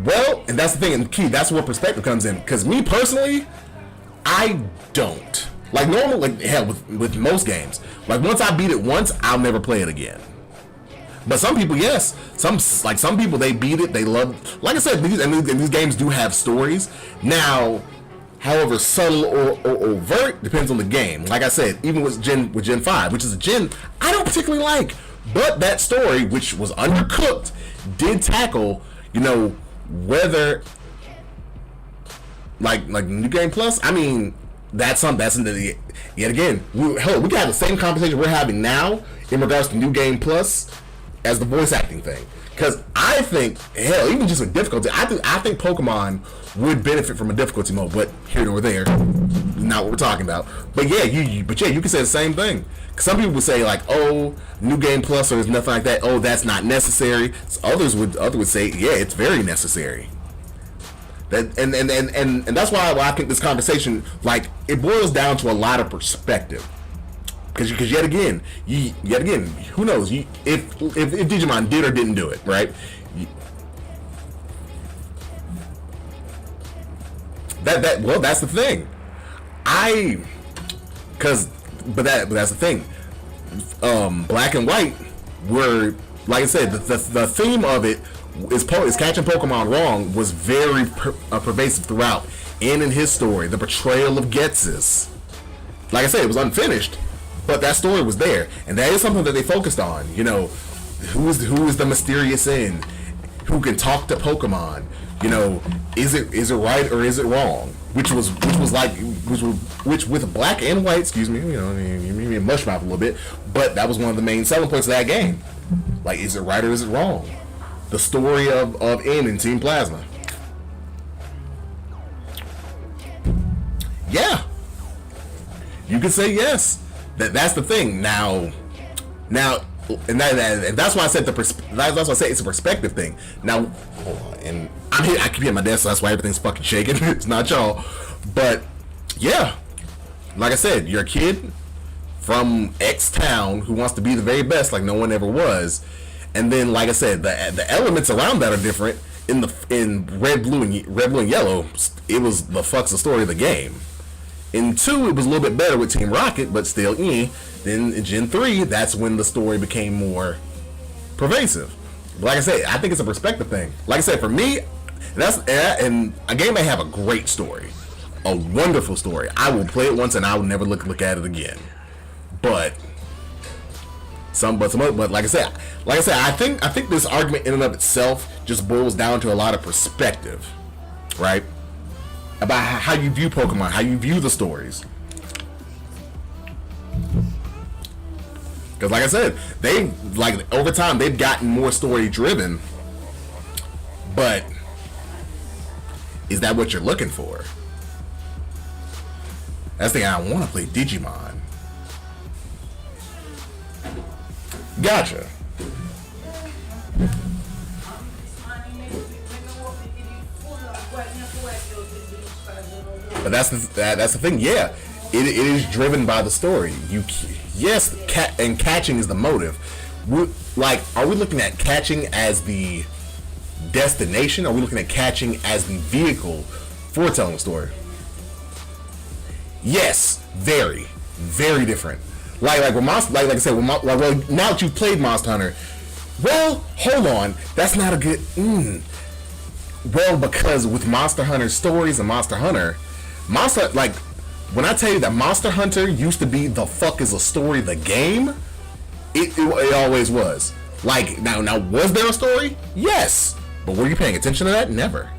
Well, and that's the thing, and Key, that's where perspective comes in. Because me personally, I don't. Like normal, like hell, with most games. Like once I beat it once, I'll never play it again. But some people, yes. Some people, they beat it, they love. Like I said, these games do have stories. Now, however subtle or overt depends on the game. Like I said, even with Gen 5, which is a gen I don't particularly like, but that story, which was undercooked, did tackle, whether like New Game Plus. I mean, that's yet again. We can have the same conversation we're having now in regards to New Game Plus as the voice acting thing. Because I think, even just with difficulty, I think Pokemon would benefit from a difficulty mode, but here nor there, not what we're talking about. But yeah, you can say the same thing. Some people would say like, oh, New Game Plus or there's nothing like that. Oh, that's not necessary. Others would say, yeah, it's very necessary. That and that's why I think this conversation, like, it boils down to a lot of perspective. Because yet again, who knows? If Digimon did or didn't do it, right? That's the thing. But that's the thing. Black and White were, like I said, the theme of it is catching Pokemon wrong was very pervasive throughout, and in his story, the betrayal of Ghetsis. Like I said, it was unfinished, but that story was there, and that is something that they focused on. Who is the mysterious end? Who can talk to Pokemon? Is it right or is it wrong? Which with Black and White, excuse me, me mush mouth a little bit, but that was one of the main selling points of that game. Like, is it right or is it wrong? the story of N and Team Plasma. Yeah, you could say yes. That's the thing. Now, and that's why I said that's why I say it's a perspective thing. Now, hold on, and I'm here. I keep hitting my desk, so that's why everything's fucking shaking. It's not y'all, but yeah, like I said, you're a kid from X town who wants to be the very best, like no one ever was, and then, like I said, the elements around that are different. In red, blue, and yellow, it was the fuck's the story of the game. In 2, it was a little bit better with Team Rocket, but still, Then in Gen 3, that's when the story became more pervasive. Like I said, I think it's a perspective thing. Like I said, for me, and a game may have a great story, a wonderful story. I will play it once and I will never look at it again. But like I said, I think this argument in and of itself just boils down to a lot of perspective, right? About how you view Pokemon, how you view the stories. Because like I said, over time they've gotten more story driven. But is that what you're looking for? That's the thing. I want to play Digimon. Gotcha. But that's the thing. Yeah, it is driven by the story. And catching is the motive. Are we looking at catching as the destination? Or are we looking at catching as the vehicle for telling the story? Yes, very, very different. Like I said, now that you've played Monster Hunter, well, hold on, that's not a good. Well, because with Monster Hunter stories and Monster Hunter, when I tell you that Monster Hunter used to be the fuck is a story the game, it always was. Now was there a story? Yes, but were you paying attention to that? Never.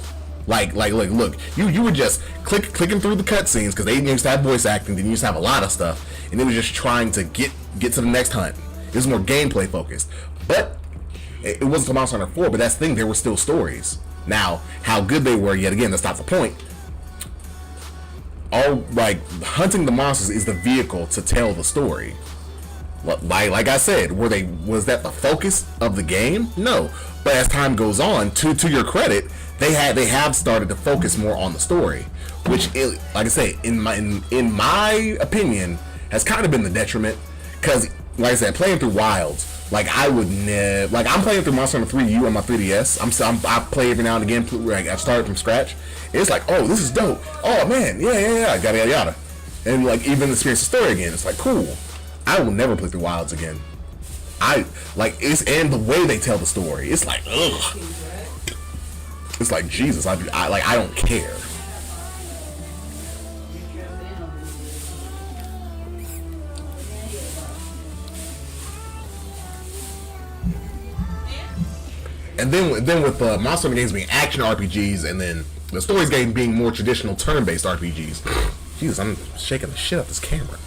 Look, you were just clicking through the cutscenes because they used to have voice acting, then you used to have a lot of stuff, and they were just trying to get to the next hunt. It was more gameplay focused, but it wasn't until Monster Hunter 4. But that's the thing, there were still stories. Now, how good they were, yet again, that's not the point. Hunting the monsters is the vehicle to tell the story. Like I said, was that the focus of the game? No. But as time goes on, to your credit, they have started to focus more on the story, which, like I say, in my opinion, has kind of been the detriment. Because, like I said, playing through Wilds, I would never, I'm playing through Monster Hunter 3U on my 3DS. I play every now and again. I started from scratch. It's like, oh, this is dope. Oh man, yeah, yada yada. And even experience the story again. It's cool. I will never play through Wilds again. And the way they tell the story, it's ugh. It's Jesus. I don't care. And then with Monster Hunter games being action RPGs, and then the stories game being more traditional turn-based RPGs. Jesus, I'm shaking the shit out this camera.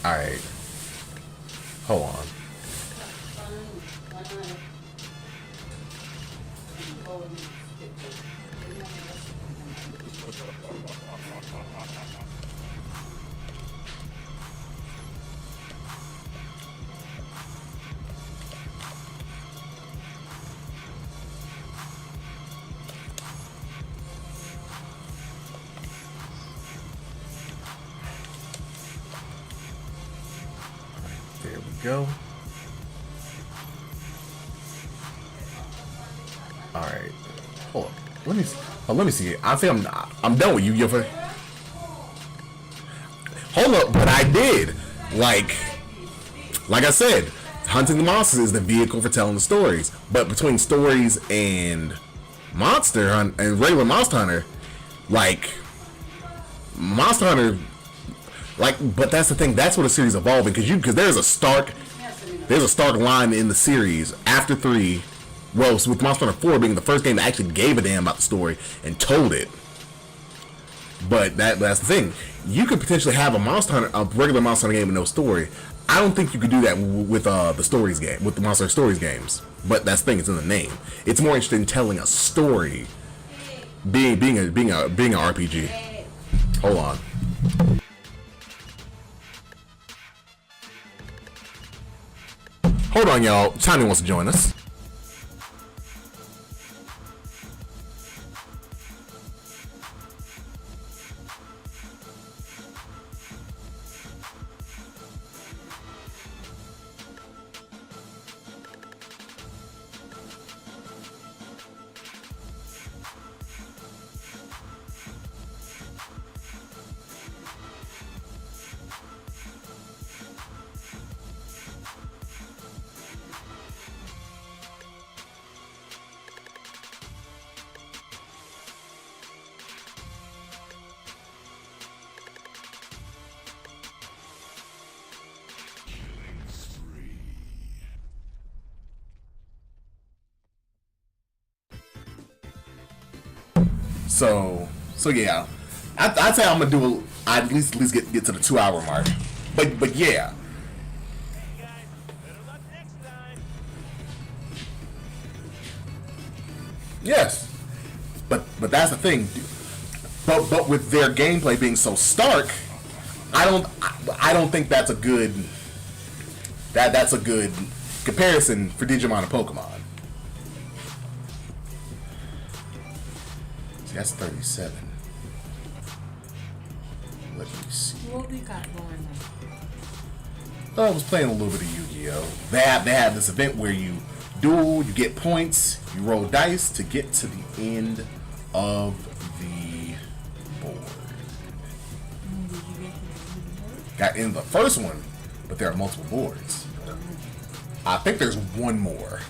Alright. Hold on. There we go. All right. Hold on. Let me see. I think I'm done with you. Hold up, but I did. Like I said, hunting the monsters is the vehicle for telling the stories. But between stories and Monster Hunter and regular Monster Hunter, Monster Hunter. But that's the thing. That's what the series evolving, because there's a stark line in the series after 3. Well, with Monster Hunter 4 being the first game that actually gave a damn about the story and told it. But that's the thing. You could potentially have a regular Monster Hunter game with no story. I don't think you could do that with the stories game, with the Monster Hunter Stories games. But that's the thing; it's in the name. It's more interested in telling a story, being an RPG. Hold on. Hold on, y'all. Tiny wants to join us. So yeah, I'd say I'm gonna do I'd at least get to the 2 hour mark. But yeah. Yes. But that's the thing. But with their gameplay being so stark, I don't think that's a good that's a good comparison for Digimon and Pokemon. See, that's 37. Let me see. What we got going on? I was playing a little bit of Yu-Gi-Oh! They have this event where you duel, you get points, you roll dice to get to the end of the board. Did you get to the end of the board? Got in the first one, but there are multiple boards. I think there's one more.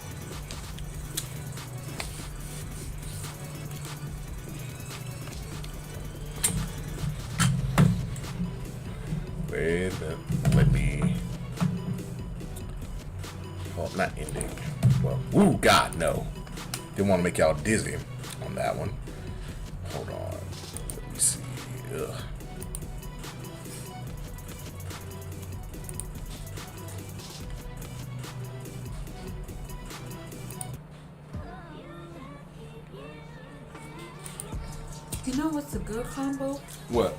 Wait, let me. Well, not ending. Well, ooh, God, no. Didn't want to make y'all dizzy on that one. Hold on. Let me see. Ugh. You know what's a good combo? What?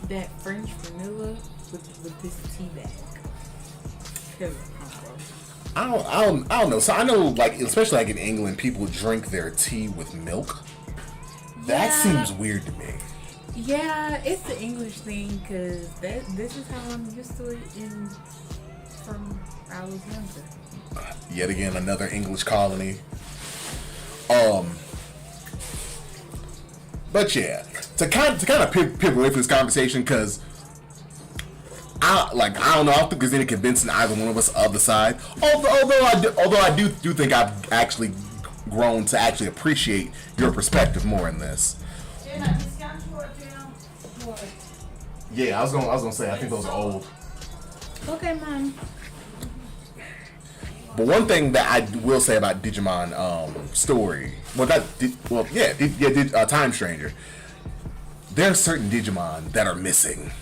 That French vanilla with this tea bag. Killer combo. I don't know. So I know, like, especially like in England, people drink their tea with milk. That Yeah. seems weird to me. Yeah, it's the English thing because this is how I'm used to it from I was younger. Yet again, another English colony. But yeah, to kind of pivot away from this conversation, because I don't know. I don't think there's any convincing either one of us of the side. Although I do think I've actually grown to actually appreciate your perspective more in this. Yeah, I was gonna say I think those are old. Okay, Mom. But one thing that I will say about Digimon story, Time Stranger, there are certain Digimon that are missing.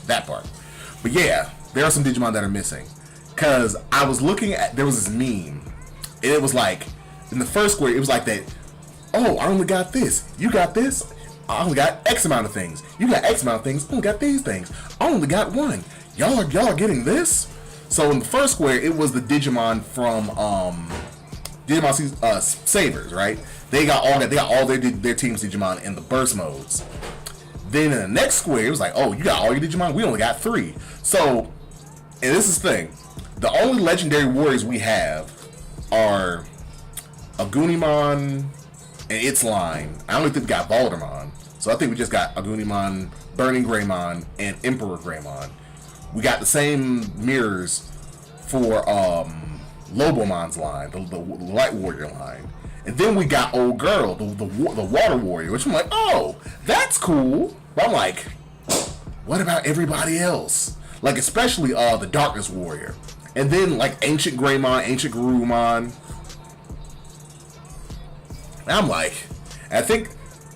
That part. But yeah, there are some Digimon that are missing. Cause I was looking at, there was this meme, and it was like, in the first square, it was like that, oh, I only got this, you got this, I only got X amount of things, you got X amount of things, I only got these things, I only got one, y'all are getting this? So in the first square, it was the Digimon from Digimon Savers, right? They got all their team's Digimon in the burst modes. Then in the next square, it was like, oh, you got all your Digimon? We only got 3. So, and this is the thing. The only legendary warriors we have are Agunimon and its line. I only think we got Valdermon. So I think we just got Agunimon, Burning Greymon, and Emperor Greymon. We got the same mirrors for Lobomon's line, the Light Warrior line. And then we got Old Girl, the Water Warrior, which I'm like, oh, that's cool. But I'm like, what about everybody else? Like, especially the Darkness Warrior. And then, like, Ancient Greymon, Ancient Garurumon. And I'm like, I think,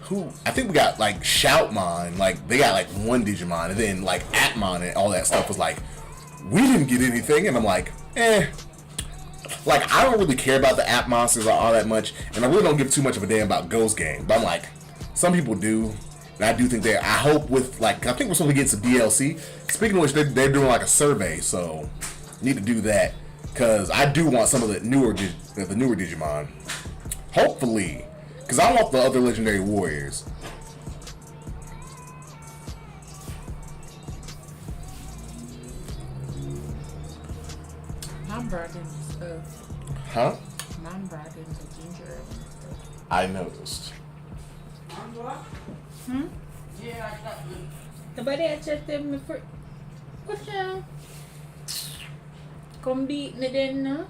who I think we got like Shoutmon, like they got like one Digimon, and then like Atmon and all that stuff was like, we didn't get anything, and I'm like, like I don't really care about the app monsters all that much, and I really don't give too much of a damn about Ghost Game, but I'm like, some people do, and I do think I hope with like, I think we're supposed to get some DLC. Speaking of which, they're doing like a survey, so need to do that, because I do want some of the newer Digimon, hopefully, because I want the other legendary warriors. My brother and stuff. Huh? My brother and the ginger ale and stuff. I noticed. Nobody had checked them for. What's that? Come beat me then, no?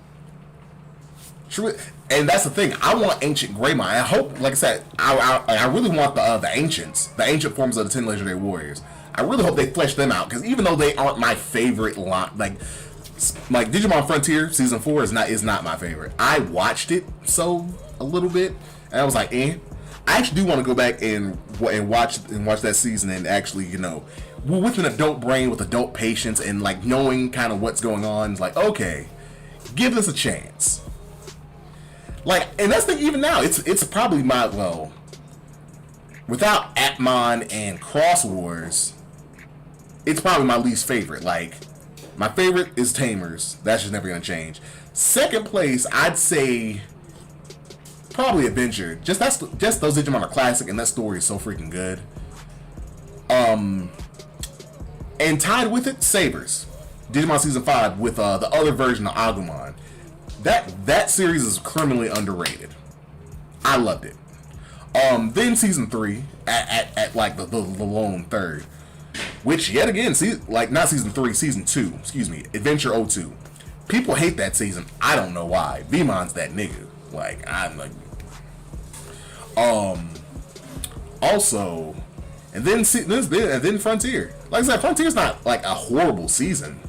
True, and that's the thing. I want Ancient Greymon. I hope, like I said, I really want the ancient forms of the 10 legendary warriors. I really hope they flesh them out, because even though they aren't my favorite line, like Digimon Frontier Season 4 is not my favorite. I watched it a little bit, and I was like, I actually do want to go back and watch that season, and actually, with an adult brain, with adult patience, and like knowing kind of what's going on. It's like, okay, give this a chance. Like, and that's the thing. Even now, it's probably without Atmon and Cross Wars, it's probably my least favorite. Like, my favorite is Tamers. That's just never gonna change. Second place, I'd say probably Adventure. Just those Digimon are classic, and that story is so freaking good. And tied with it, Sabers. Digimon Season 5 with the other version of Agumon. That series is criminally underrated. I loved it. Then Season 3 at like the lone third, which yet again, not Season 3, Season 2, excuse me, Adventure 02. People hate that season. I don't know why. Veemon's that nigga. Like, I'm like, also, and then Frontier. Like I said, Frontier's not like a horrible season,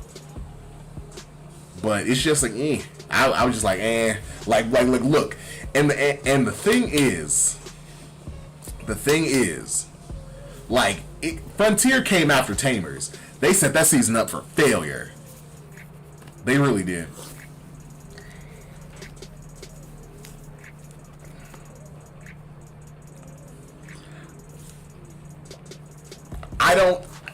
but it's just like, I was just like, like look, and the thing is, like, Frontier came after Tamers. They set that season up for failure. They really did.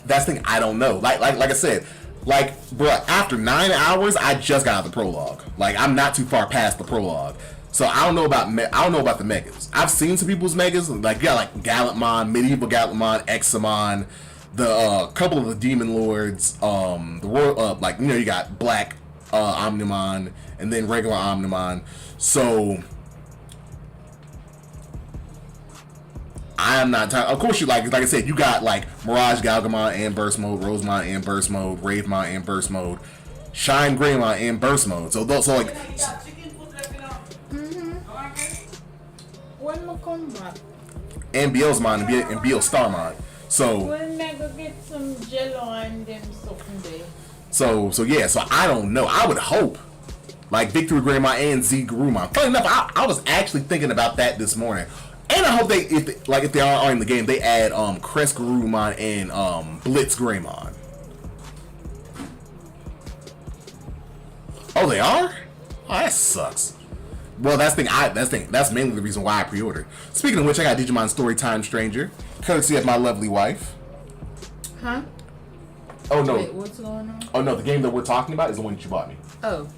That's the thing, I don't know. Like I said, like, bruh, after 9 hours, I just got out the prologue. Like, I'm not too far past the prologue, so I don't know about the megas. I've seen some people's megas, like, you got like Gallantmon, Medieval Gallantmon, Examon, the couple of the Demon Lords, the Royal, like, you got Black Omnimon, and then regular Omnimon. So I am not tired. Of course, you like I said, you got like Mirage Galgamon and Burst Mode, Rosemon and Burst Mode, Ravemon and Burst Mode, Shine Greymon and Burst Mode. So like, When I come back, and Beelzemon and Beelstarmon. So when I go get some jello and them something there. So yeah. So I don't know. I would hope like Victory Greymon and Z Garurumon. Funny enough, I was actually thinking about that this morning. And I hope if they are in the game, they add Crest Garurumon and Blitz Greymon. Oh, they are? Oh, that sucks. Well, that's mainly the reason why I pre-ordered. Speaking of which, I got Digimon Storytime Stranger, courtesy of my lovely wife. Huh? Oh no. Wait, what's going on? Oh no, the game that we're talking about is the one that you bought me. Oh.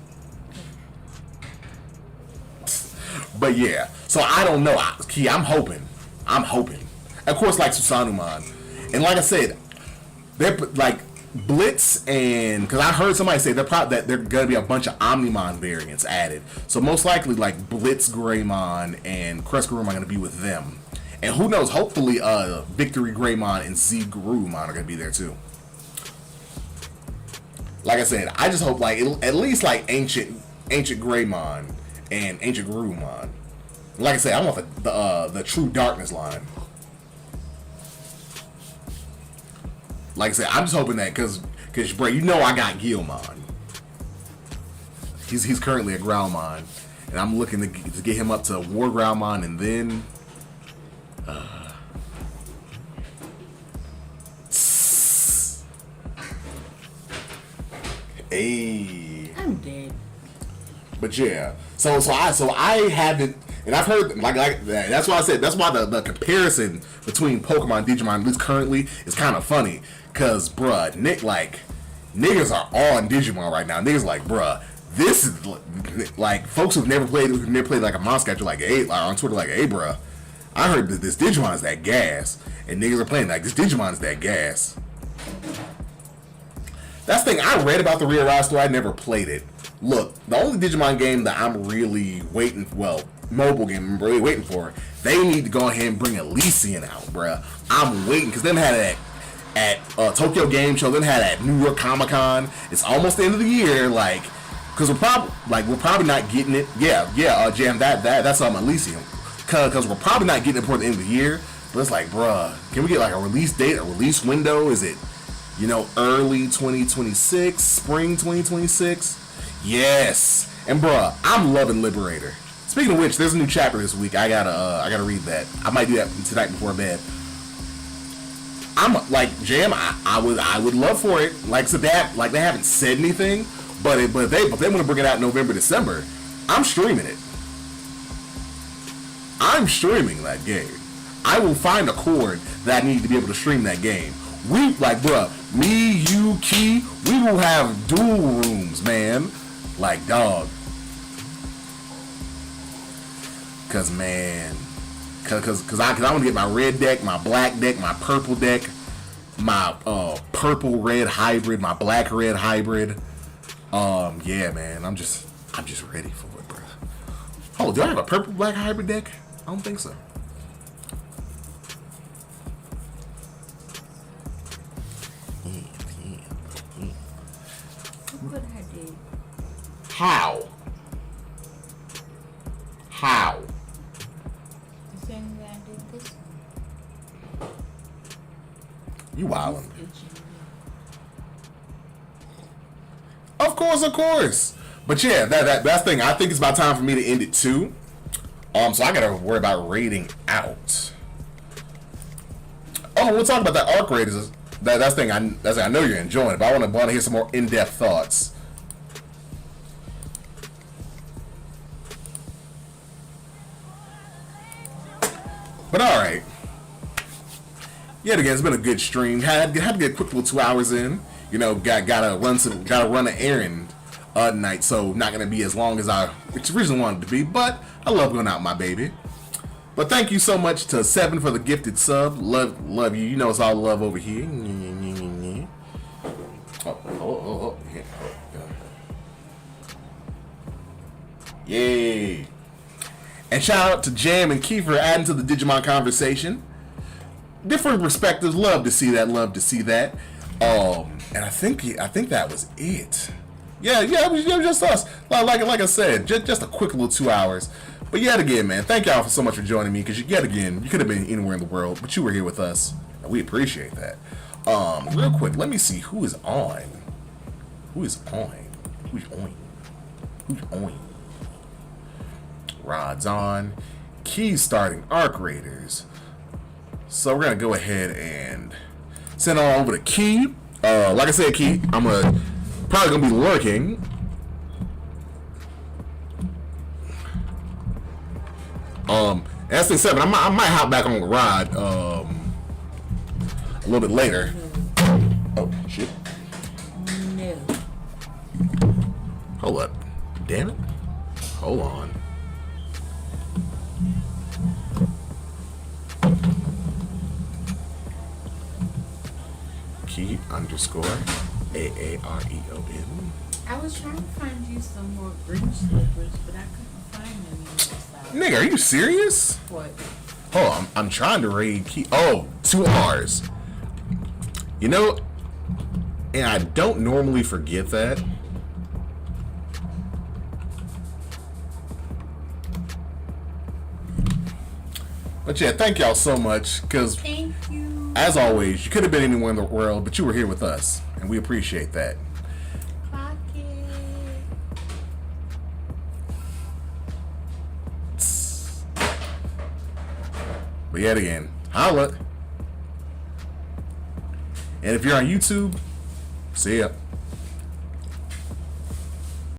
But yeah, so I don't know. Key, I'm hoping. Of course, like Susanumon, and like I said, they're like Blitz, and because I heard somebody say that they're gonna be a bunch of Omnimon variants added. So most likely, like Blitz Greymon and Crest Garurumon are gonna be with them, and who knows? Hopefully, Victory Greymon and Z Garurumon are gonna be there too. Like I said, I just hope like at least like Ancient Greymon and Ancient Garurumon. Like I said, I want the True Darkness line. Like I said, I'm just hoping that because bro, I got Guilmon. He's currently a Growlmon, and I'm looking to get him up to War Growlmon, and then Hey. I'm dead. But yeah, so I haven't, and I've heard like that. That's why I said that's why the comparison between Pokemon and Digimon, at least currently, is kind of funny. Cause bruh, niggas are on Digimon right now. Niggas like bruh, this is like folks who've never played like a Monster Catcher like hey on Twitter like hey bruh, I heard that this Digimon is that gas, and niggas are playing like this Digimon is that gas. That's the thing I read about the Real Rise story. I never played it. Look, the only Digimon game that I'm really waiting, mobile game I'm really waiting for, they need to go ahead and bring Elysian out, bruh. I'm waiting, because them had it at Tokyo Game Show, then had it at New York Comic Con. It's almost the end of the year, like, because we're probably not getting it. Jam, that's Elysium. Because we're probably not getting it before the end of the year, but it's like, bruh, can we get like a release date, a release window? Is it, early 2026, spring 2026? Yes, and bruh, I'm loving Liberator. Speaking of which, there's a new chapter this week. I gotta read that. I might do that tonight before bed. I'm like Jam. I would love for it. Like so they haven't said anything, but if they want to bring it out in November, December, I'm streaming it. I'm streaming that game. I will find a cord that I need to be able to stream that game. We bruh, me, you, Key, we will have dual rooms, man. Like, dog. Cause I want to get my red deck, my black deck, my purple deck, my purple red hybrid, my black red hybrid. Yeah, man, I'm just ready for it, bro. Oh, do I have a purple black hybrid deck? I don't think so. Look what I did. How? The same way I did this one. You wildin'. It's itching. Of course. But yeah, that's the thing. I think it's about time for me to end it too. So I gotta worry about raiding out. Oh, we'll talk about that Arc Raiders. That's the thing. I know you're enjoying it, but I want to hear some more in-depth thoughts. But all right. Yet again, it's been a good stream. Had to get a quick little 2 hours in. Gotta run an errand tonight, so not gonna be as long as I originally wanted to be. But I love going out with my baby. But thank you so much to Seven for the gifted sub. Love you. You know it's all love over here. Oh. Yay. And shout out to Jam and Key for adding to the Digimon conversation. Different perspectives. Love to see that. And I think that was it. Yeah, it was just us. Like I said, just a quick little 2 hours. But yet again, man, thank y'all so much for joining me. Because yet again, you could have been anywhere in the world, but you were here with us, and we appreciate that. Real quick, let me see who is on. Who's on? Rod's on. Key's starting Arc Raiders. So we're gonna go ahead and send on over to Key. Like I said, Key, I'm probably gonna be lurking. As they said, I might hop back on with Rod a little bit later. Oh shit! No. Hold up, damn it! Hold on. Key _ AAREON. I was trying to find you some more green slippers, but I couldn't find them in this style. Nigga, are you serious? What? Hold on, I'm trying to raid Key. Oh, 2 R's. And I don't normally forget that. But yeah, thank y'all so much, because Thank you. as always, you could have been anywhere in the world, but you were here with us, and we appreciate that. Clock it. But yet again, holla. And if you're on YouTube, see ya.